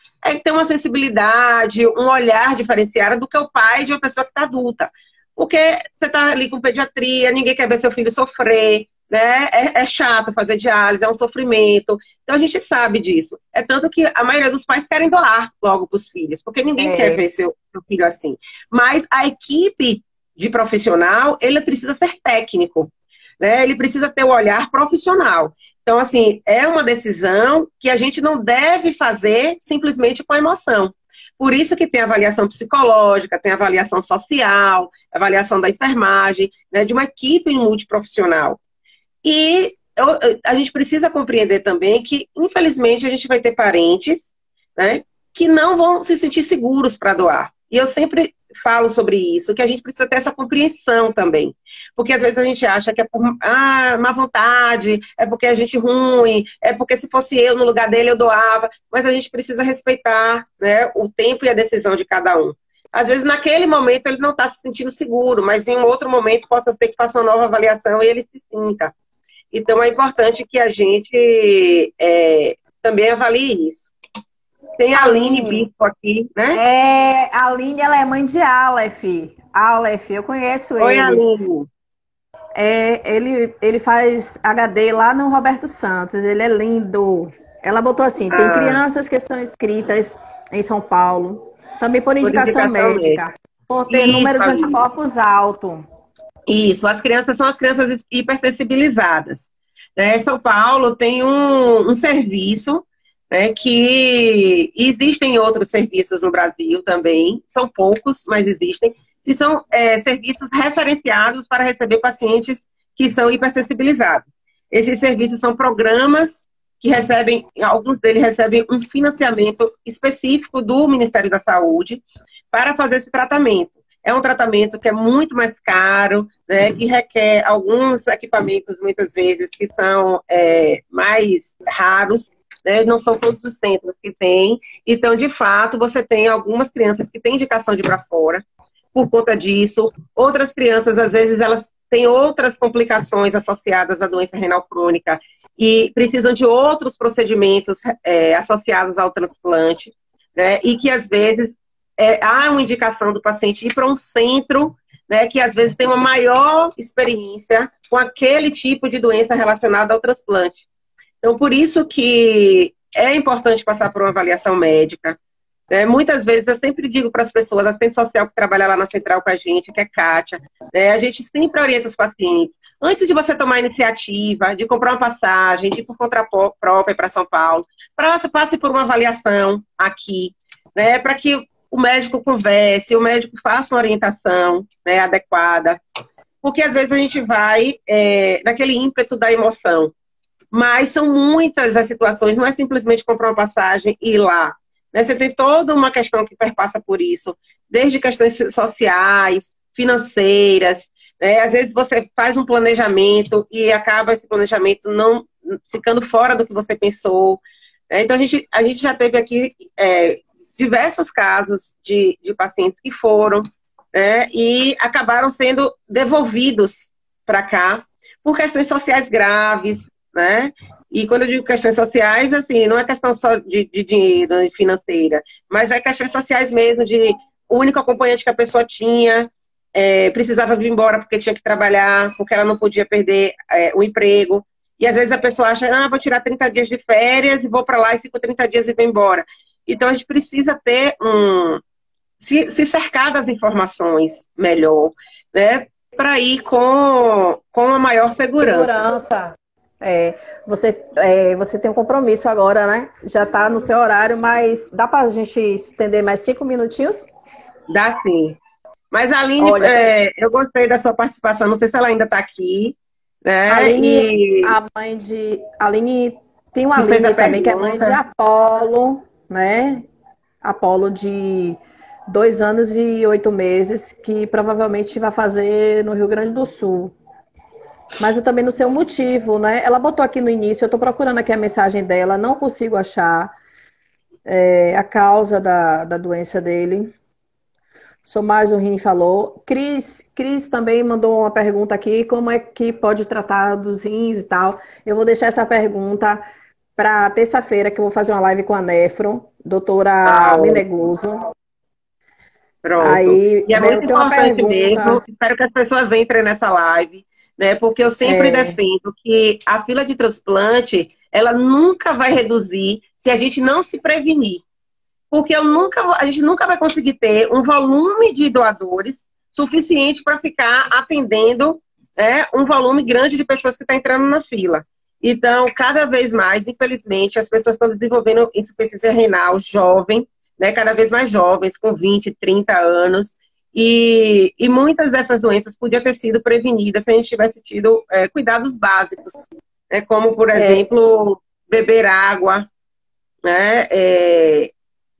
ter uma sensibilidade, um olhar diferenciado do que o pai de uma pessoa que está adulta. Porque você está ali com pediatria, ninguém quer ver seu filho sofrer, né? É chato fazer diálise, é um sofrimento. Então a gente sabe disso. É tanto que a maioria dos pais querem doar logo para os filhos, porque ninguém quer ver seu filho assim. Mas a equipe de profissional, ele precisa ser técnico, né? Ele precisa ter o olhar profissional. Então, assim, é uma decisão que a gente não deve fazer simplesmente com a emoção. Por isso que tem avaliação psicológica, tem avaliação social, avaliação da enfermagem, né, de uma equipe multiprofissional. E a gente precisa compreender também que, infelizmente, a gente vai ter parentes, né, que não vão se sentir seguros para doar. E eu sempre falo sobre isso, que a gente precisa ter essa compreensão também. Porque às vezes a gente acha que é por má vontade, é porque a gente é ruim, é porque se fosse eu no lugar dele eu doava. Mas a gente precisa respeitar, né, o tempo e a decisão de cada um. Às vezes naquele momento ele não está se sentindo seguro, mas em um outro momento possa ser que faça uma nova avaliação e ele se sinta. Então é importante que a gente também avalie isso. Tem a Aline Bispo aqui, né? A Aline, ela é mãe de Aleph. Aleph, eu conheço ele. Oi, Aline. Ele faz HD lá no Roberto Santos, ele é lindo. Ela botou assim, tem crianças que são inscritas em São Paulo, também por indicação médica, por ter número de anticorpos alto. Isso, as crianças são as crianças hipersensibilizadas. Né? São Paulo tem um serviço, né, que existem outros serviços no Brasil também, são poucos, mas existem, e são serviços referenciados para receber pacientes que são hipersensibilizados. Esses serviços são programas que recebem, alguns deles recebem um financiamento específico do Ministério da Saúde para fazer esse tratamento. É um tratamento que é muito mais caro, né, que requer alguns equipamentos, muitas vezes, que são mais raros, né, não são todos os centros que têm. Então, de fato, você tem algumas crianças que têm indicação de ir para fora por conta disso. Outras crianças, às vezes, elas têm outras complicações associadas à doença renal crônica e precisam de outros procedimentos associados ao transplante, né, e que, às vezes, há uma indicação do paciente ir para um centro, né, que, às vezes, tem uma maior experiência com aquele tipo de doença relacionada ao transplante. Então, por isso que é importante passar por uma avaliação médica. Né? Muitas vezes, eu sempre digo para as pessoas, a assistente social que trabalha lá na central com a gente, que é Kátia, né? A gente sempre orienta os pacientes. Antes de você tomar a iniciativa, de comprar uma passagem, de ir por conta própria para São Paulo, passe por uma avaliação aqui, né? Para que o médico converse, o médico faça uma orientação, né, adequada. Porque, às vezes, a gente vai naquele ímpeto da emoção. Mas são muitas as situações, não é simplesmente comprar uma passagem e ir lá. Né? Você tem toda uma questão que perpassa por isso, desde questões sociais, financeiras. Né? Às vezes você faz um planejamento e acaba esse planejamento não ficando fora do que você pensou. Né? Então a gente já teve aqui diversos casos de pacientes que foram, né, e acabaram sendo devolvidos para cá por questões sociais graves. Né? E quando eu digo questões sociais, assim, não é questão só de dinheiro, de financeira, mas é questões sociais mesmo, de o único acompanhante que a pessoa tinha precisava vir embora porque tinha que trabalhar, porque ela não podia perder o emprego. E às vezes a pessoa acha, vou tirar 30 dias de férias e vou para lá e fico 30 dias e vou embora. Então a gente precisa ter se cercar das informações melhor, né? Para ir com a maior segurança. Você tem um compromisso agora, né? Já está no seu horário, mas dá para a gente estender mais 5 minutinhos? Dá sim. Mas a Aline, eu gostei da sua participação, não sei se ela ainda está aqui. Né? Aline, a mãe de... Aline, tem uma Aline também que é mãe de Apolo, né? Apolo de 2 anos e 8 meses, que provavelmente vai fazer no Rio Grande do Sul. Mas eu também não sei o motivo, né? Ela botou aqui no início, eu estou procurando aqui a mensagem dela, não consigo achar a causa da doença dele. Sou mais um rim falou. Cris também mandou uma pergunta aqui, como é que pode tratar dos rins e tal. Eu vou deixar essa pergunta para terça-feira, que eu vou fazer uma live com a Nefro, doutora Ah, Menegoso. pronto. Aí E é veio muito ter uma importante mesmo. pergunta. Espero que as pessoas entrem nessa live, né? Porque eu sempre É, defendo que a fila de transplante, ela nunca vai reduzir se a gente não se prevenir. Porque a gente nunca vai conseguir ter um volume de doadores suficiente para ficar atendendo, né, um volume grande de pessoas que está entrando na fila. Então, cada vez mais, infelizmente, as pessoas estão desenvolvendo insuficiência renal jovem, né, cada vez mais jovens, com 20, 30 anos, e muitas dessas doenças podiam ter sido prevenidas se a gente tivesse tido cuidados básicos, né, como, por é, exemplo, beber água, né,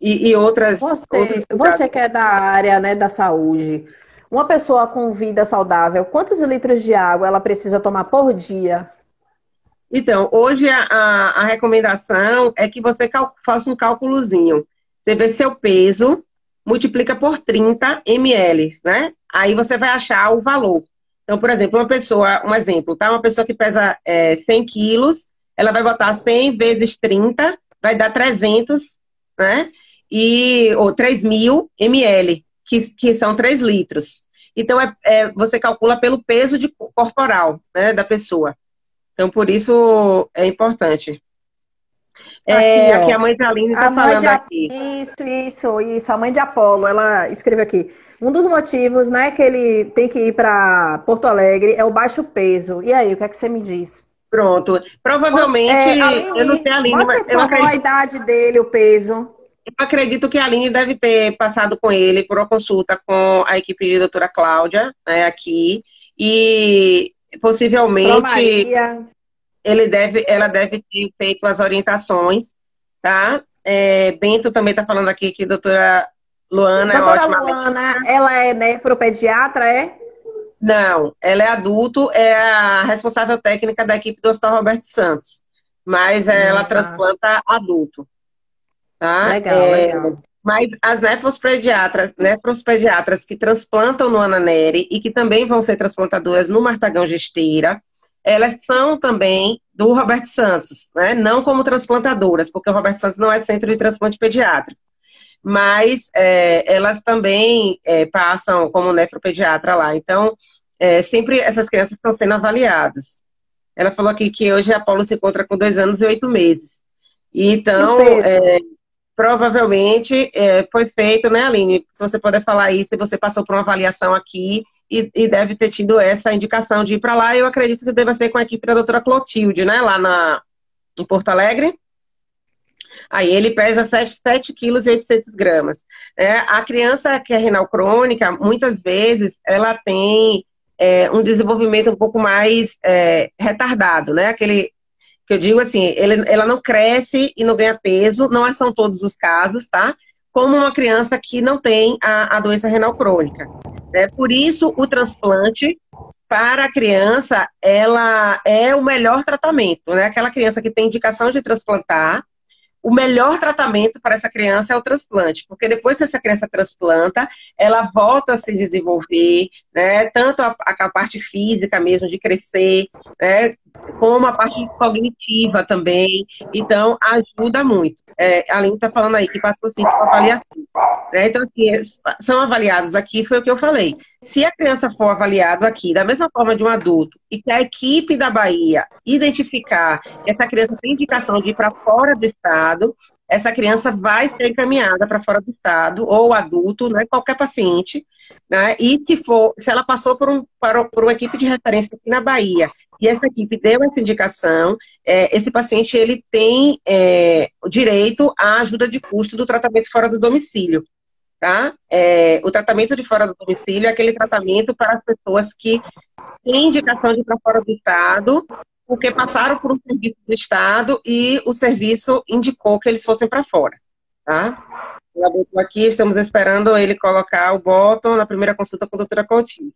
e outros cuidados. você que é da área, né, da saúde, uma pessoa com vida saudável, quantos litros de água ela precisa tomar por dia? Então, hoje a recomendação é que você faça um cálculozinho. Você vê seu peso, multiplica por 30 ml, né? Aí você vai achar o valor. Então, por exemplo, um exemplo, tá? Uma pessoa que pesa 100 quilos, ela vai botar 100 vezes 30, vai dar 300, né? Ou 3.000 ml, que são 3 litros. Então, você calcula pelo peso corporal, né, da pessoa. Então, por isso é importante. Aqui, Aqui a ó. mãe da Aline A está mãe de... falando aqui. Isso. A mãe de Apolo, ela escreveu aqui. Um dos motivos, né, que ele tem que ir para Porto Alegre é o baixo peso. E aí, o que é que você me diz? Pronto. Provavelmente, eu não sei Aline, a Aline, bote, mas por favor, a idade dele, o peso. eu acredito que a Aline deve ter passado com ele por uma consulta com a equipe de doutora Cláudia, né, aqui. E Pro possivelmente Maria. ela deve ter feito as orientações, tá? Bento também está falando aqui que a doutora Luana é uma Doutora ótima. Luana, ela é nefropediatra, é? Não, ela é adulto, é a responsável técnica da equipe do Hospital Roberto Santos, mas ela Massa. transplanta adulto, tá? Legal, legal. Mas as nefrospediatras que transplantam no Ananeri e que também vão ser transplantadoras no Martagão Gesteira, elas são também do Roberto Santos, né? Não como transplantadoras, porque o Roberto Santos não é centro de transplante pediátrico, mas elas também passam como nefropediatra lá. Então, sempre essas crianças estão sendo avaliadas. Ela falou aqui que hoje a Apolo se encontra com 2 anos e 8 meses. E E o então, peso? provavelmente foi feito, né, Aline? Se você puder falar aí, se você passou por uma avaliação aqui e deve ter tido essa indicação de ir para lá, eu acredito que deva ser com a equipe da doutora Clotilde, né, lá em Porto Alegre. Aí ele pesa 7 quilos e 800 gramas. A criança que é renal crônica, muitas vezes, ela tem um desenvolvimento um pouco mais retardado, né? Aquele que eu digo assim, ela não cresce e não ganha peso, não são todos os casos, tá? Como uma criança que não tem a doença renal crônica. Né? Por isso, o transplante para a criança, ela é o melhor tratamento, né? Aquela criança que tem indicação de transplantar, o melhor tratamento para essa criança é o transplante, porque depois que essa criança transplanta, ela volta a se desenvolver, né? Tanto a parte física mesmo, de crescer, né? Como a parte cognitiva também. Então, ajuda muito. A Aline está falando aí que passou sim por avaliação. Né? Então, assim, eles são avaliados aqui, foi o que eu falei. Se a criança for avaliada aqui, da mesma forma de um adulto, e que a equipe da Bahia identificar que essa criança tem indicação de ir para fora do estado, essa criança vai ser encaminhada para fora do estado, ou adulto, né, qualquer paciente, né, e se ela passou por uma equipe de referência aqui na Bahia, e essa equipe deu essa indicação, esse paciente ele tem o direito à ajuda de custo do tratamento fora do domicílio. Tá? O tratamento de fora do domicílio é aquele tratamento para as pessoas que têm indicação de ir para fora do estado, porque passaram por um serviço do estado e o serviço indicou que eles fossem para fora. Tá? Ela botou aqui, estamos esperando ele colocar o botão na primeira consulta com a doutora Coutinho.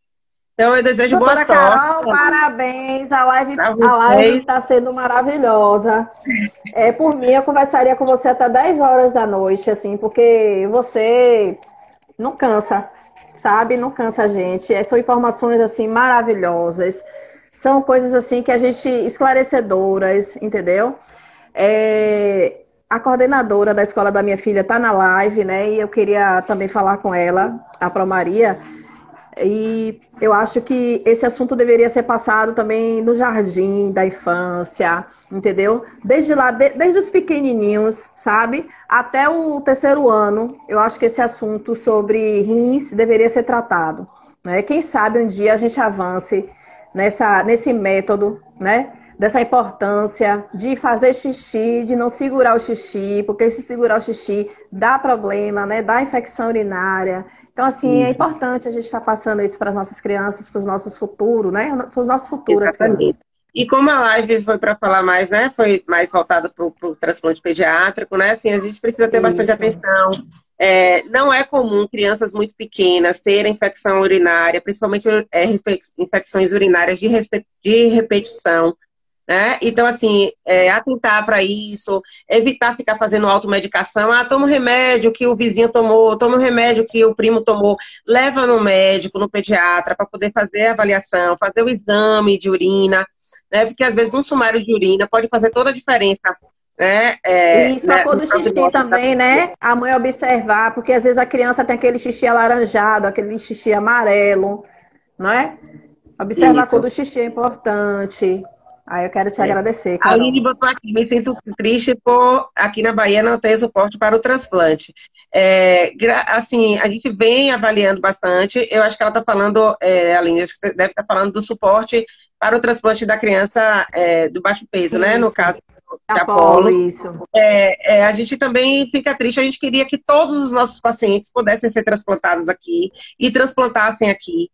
Então, eu desejo boa Doutora sorte Carol, parabéns. A live para vocês. está sendo maravilhosa. Por mim, eu conversaria com você até 10 horas da noite, assim, porque você não cansa, sabe? Não cansa a gente. São informações, assim, maravilhosas. São coisas, assim, que a gente... esclarecedoras, entendeu? A coordenadora da escola da minha filha está na live, né? E eu queria também falar com ela, a Pro Maria. E eu acho que esse assunto deveria ser passado também no jardim da infância, entendeu? Desde lá, desde os pequenininhos, sabe? Até o terceiro ano, eu acho que esse assunto sobre rins deveria ser tratado, né? Quem sabe um dia a gente avance nesse método, né? Dessa importância de fazer xixi, de não segurar o xixi, porque se segurar o xixi dá problema, né? Dá infecção urinária. Então, assim, é importante a gente estar passando isso para as nossas crianças, para os nossos futuros, né? São os nossos futuras crianças. E como a live foi para falar mais, né? Foi mais voltada para o transplante pediátrico, né? Assim, a gente precisa ter bastante atenção. Não é comum crianças muito pequenas terem infecção urinária, principalmente infecções urinárias de repetição. Né? Então, assim, atentar para isso, evitar ficar fazendo automedicação. Toma um remédio que o vizinho tomou, toma um remédio que o primo tomou. Leva no médico, no pediatra, para poder fazer a avaliação, fazer o exame de urina, né? Porque às vezes um sumário de urina pode fazer toda a diferença. Né? Isso, a cor do xixi também, né? A mãe observar, porque às vezes a criança tem aquele xixi alaranjado, aquele xixi amarelo, não é? Observar a cor do xixi é importante. Aí eu quero te agradecer, Carol. A Aline botou aqui, me sinto triste por aqui na Bahia não ter suporte para o transplante. Assim, a gente vem avaliando bastante. Eu acho que ela está falando, Aline, acho que você deve estar falando do suporte para o transplante da criança do baixo peso, né? No caso de Apolo. Isso. A gente também fica triste, a gente queria que todos os nossos pacientes pudessem ser transplantados aqui e transplantassem aqui.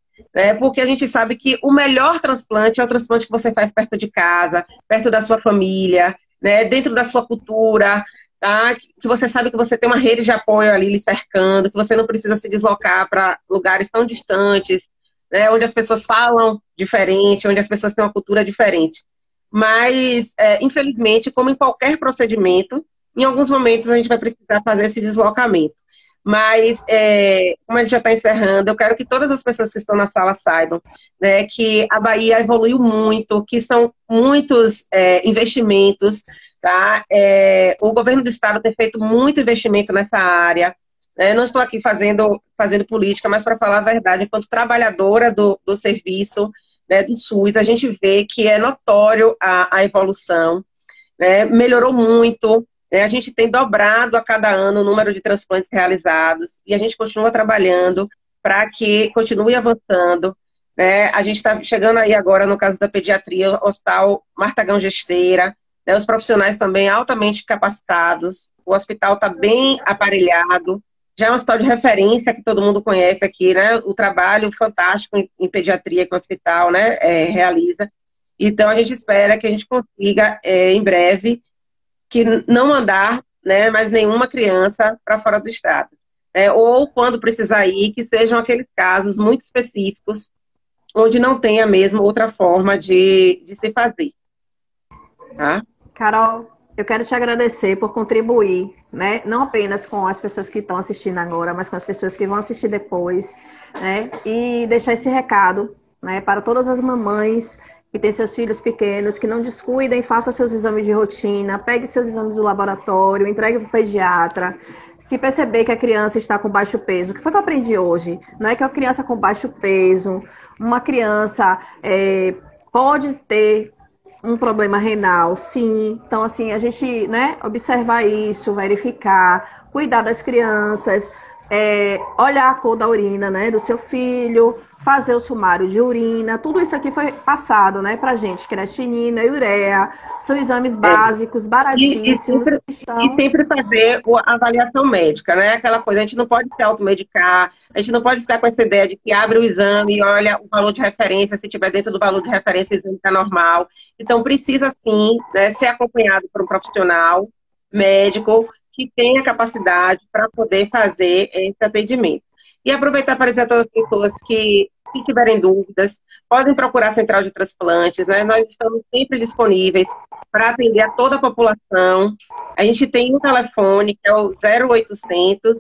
Porque a gente sabe que o melhor transplante é o transplante que você faz perto de casa, perto da sua família, né, dentro da sua cultura, tá? Que você sabe que você tem uma rede de apoio ali lhe cercando, que você não precisa se deslocar para lugares tão distantes, né, onde as pessoas falam diferente, onde as pessoas têm uma cultura diferente. Mas, infelizmente, como em qualquer procedimento, em alguns momentos a gente vai precisar fazer esse deslocamento. Mas, como a gente já está encerrando, eu quero que todas as pessoas que estão na sala saibam, né, que a Bahia evoluiu muito, que são muitos investimentos, tá? O governo do estado tem feito muito investimento nessa área. Não estou aqui fazendo política, mas para falar a verdade, enquanto trabalhadora do serviço, né, do SUS, a gente vê que é notório a evolução, né? Melhorou muito. A gente tem dobrado a cada ano o número de transplantes realizados e a gente continua trabalhando para que continue avançando. Né? A gente está chegando aí agora, no caso da pediatria, o Hospital Martagão Gesteira, né? Os profissionais também altamente capacitados, o hospital está bem aparelhado, já é um hospital de referência que todo mundo conhece aqui, né? O trabalho fantástico em pediatria que o hospital, né, realiza. Então, a gente espera que a gente consiga, em breve, que não mandar, né, mais nenhuma criança para fora do estado. Ou, quando precisar ir, que sejam aqueles casos muito específicos, onde não tenha mesmo outra forma de se fazer. Tá? Carol, eu quero te agradecer por contribuir, né, não apenas com as pessoas que estão assistindo agora, mas com as pessoas que vão assistir depois, né, e deixar esse recado, né, para todas as mamães que tem seus filhos pequenos, que não descuidem, faça seus exames de rotina, pegue seus exames do laboratório, entregue para o pediatra. Se perceber que a criança está com baixo peso, o que foi que eu aprendi hoje? Não é que a criança com baixo peso, uma criança pode ter um problema renal, sim. Então, assim, a gente, né, observar isso, verificar, cuidar das crianças, olhar a cor da urina, né, do seu filho, fazer o sumário de urina, tudo isso aqui foi passado, né, pra gente, creatinina, ureia, são exames básicos, baratíssimos. E sempre fazer a avaliação médica, né, aquela coisa, a gente não pode se automedicar, a gente não pode ficar com essa ideia de que abre o exame e olha o valor de referência, se tiver dentro do valor de referência o exame está normal. Então, precisa sim, né, ser acompanhado por um profissional médico, que tenha capacidade para poder fazer esse atendimento. E aproveitar para dizer a todas as pessoas que, se tiverem dúvidas, podem procurar a Central de Transplantes, né? Nós estamos sempre disponíveis para atender a toda a população. A gente tem um telefone, que é o 0800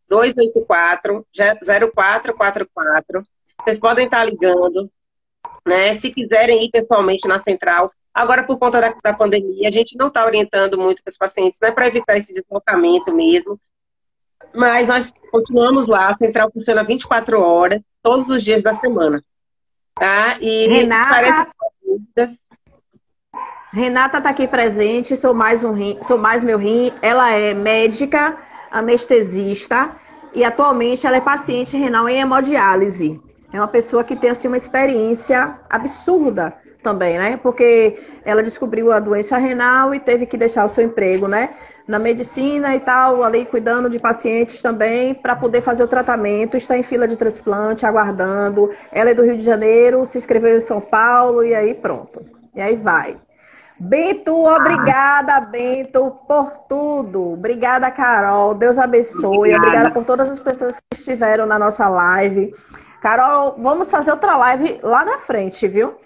284 0444. Vocês podem estar ligando, né? Se quiserem ir pessoalmente na central. Agora, por conta da pandemia, a gente não está orientando muito os pacientes, né? Para evitar esse deslocamento mesmo. Mas nós continuamos lá, a central funciona 24 horas, todos os dias da semana. Tá? E Renata está aqui presente, sou mais meu rim. Ela é médica, anestesista e atualmente ela é paciente renal em hemodiálise. É uma pessoa que tem assim, uma experiência absurda também, né? Porque ela descobriu a doença renal e teve que deixar o seu emprego, né? Na medicina e tal, ali cuidando de pacientes também, para poder fazer o tratamento. Está em fila de transplante, aguardando. Ela é do Rio de Janeiro, se inscreveu em São Paulo e aí pronto. E aí vai. Bento, obrigada, Bento, por tudo. Obrigada, Carol. Deus abençoe. Obrigada por todas as pessoas que estiveram na nossa live. Carol, vamos fazer outra live lá na frente, viu?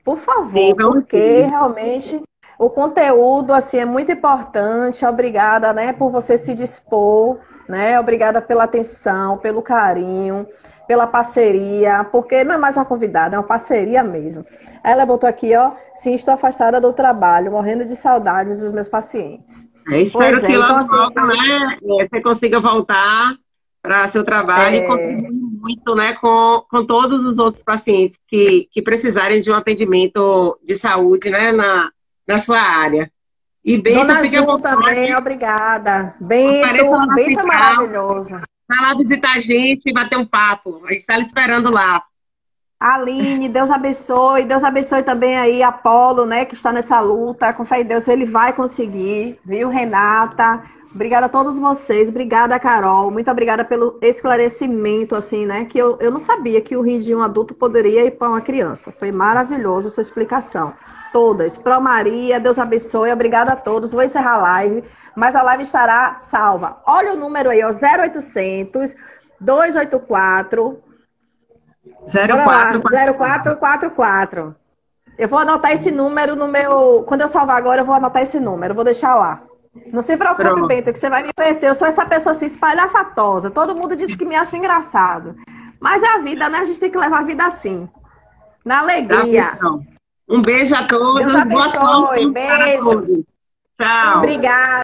Por favor, sim, porque realmente o conteúdo assim é muito importante. Obrigada, né, por você se dispor, né? Obrigada pela atenção, pelo carinho, pela parceria, porque não é mais uma convidada, é uma parceria mesmo. Ela botou aqui, ó, sim, estou afastada do trabalho, morrendo de saudades dos meus pacientes. Espero que logo, assim, né, você consiga voltar para seu trabalho e contribuir muito, né, com todos os outros pacientes que precisarem de um atendimento de saúde, né, na sua área. E Bento, Dona Ju também, obrigada. Bento é maravilhosa. Vai lá visitar a gente e bater um papo. A gente está lhe esperando lá. Aline, Deus abençoe também aí Apolo, né, que está nessa luta, com fé em Deus, ele vai conseguir, viu, Renata? Obrigada a todos vocês, obrigada, Carol, muito obrigada pelo esclarecimento, assim, né, que eu não sabia que o rim de um adulto poderia ir para uma criança, foi maravilhoso a sua explicação. Todas, Pro Maria, Deus abençoe, obrigada a todos, vou encerrar a live, mas a live estará salva. Olha o número aí, ó, 0800 284 0444. Eu vou anotar esse número no meu... Quando eu salvar agora, eu vou anotar esse número. Vou deixar lá. Não se preocupe, Bento, que você vai me conhecer. Eu sou essa pessoa assim, espalhafatosa. Todo mundo diz que me acha engraçado. Mas é a vida, né? A gente tem que levar a vida assim. Na alegria. Um beijo a todos. Deus abençoe. Beijo. Tchau. Obrigada.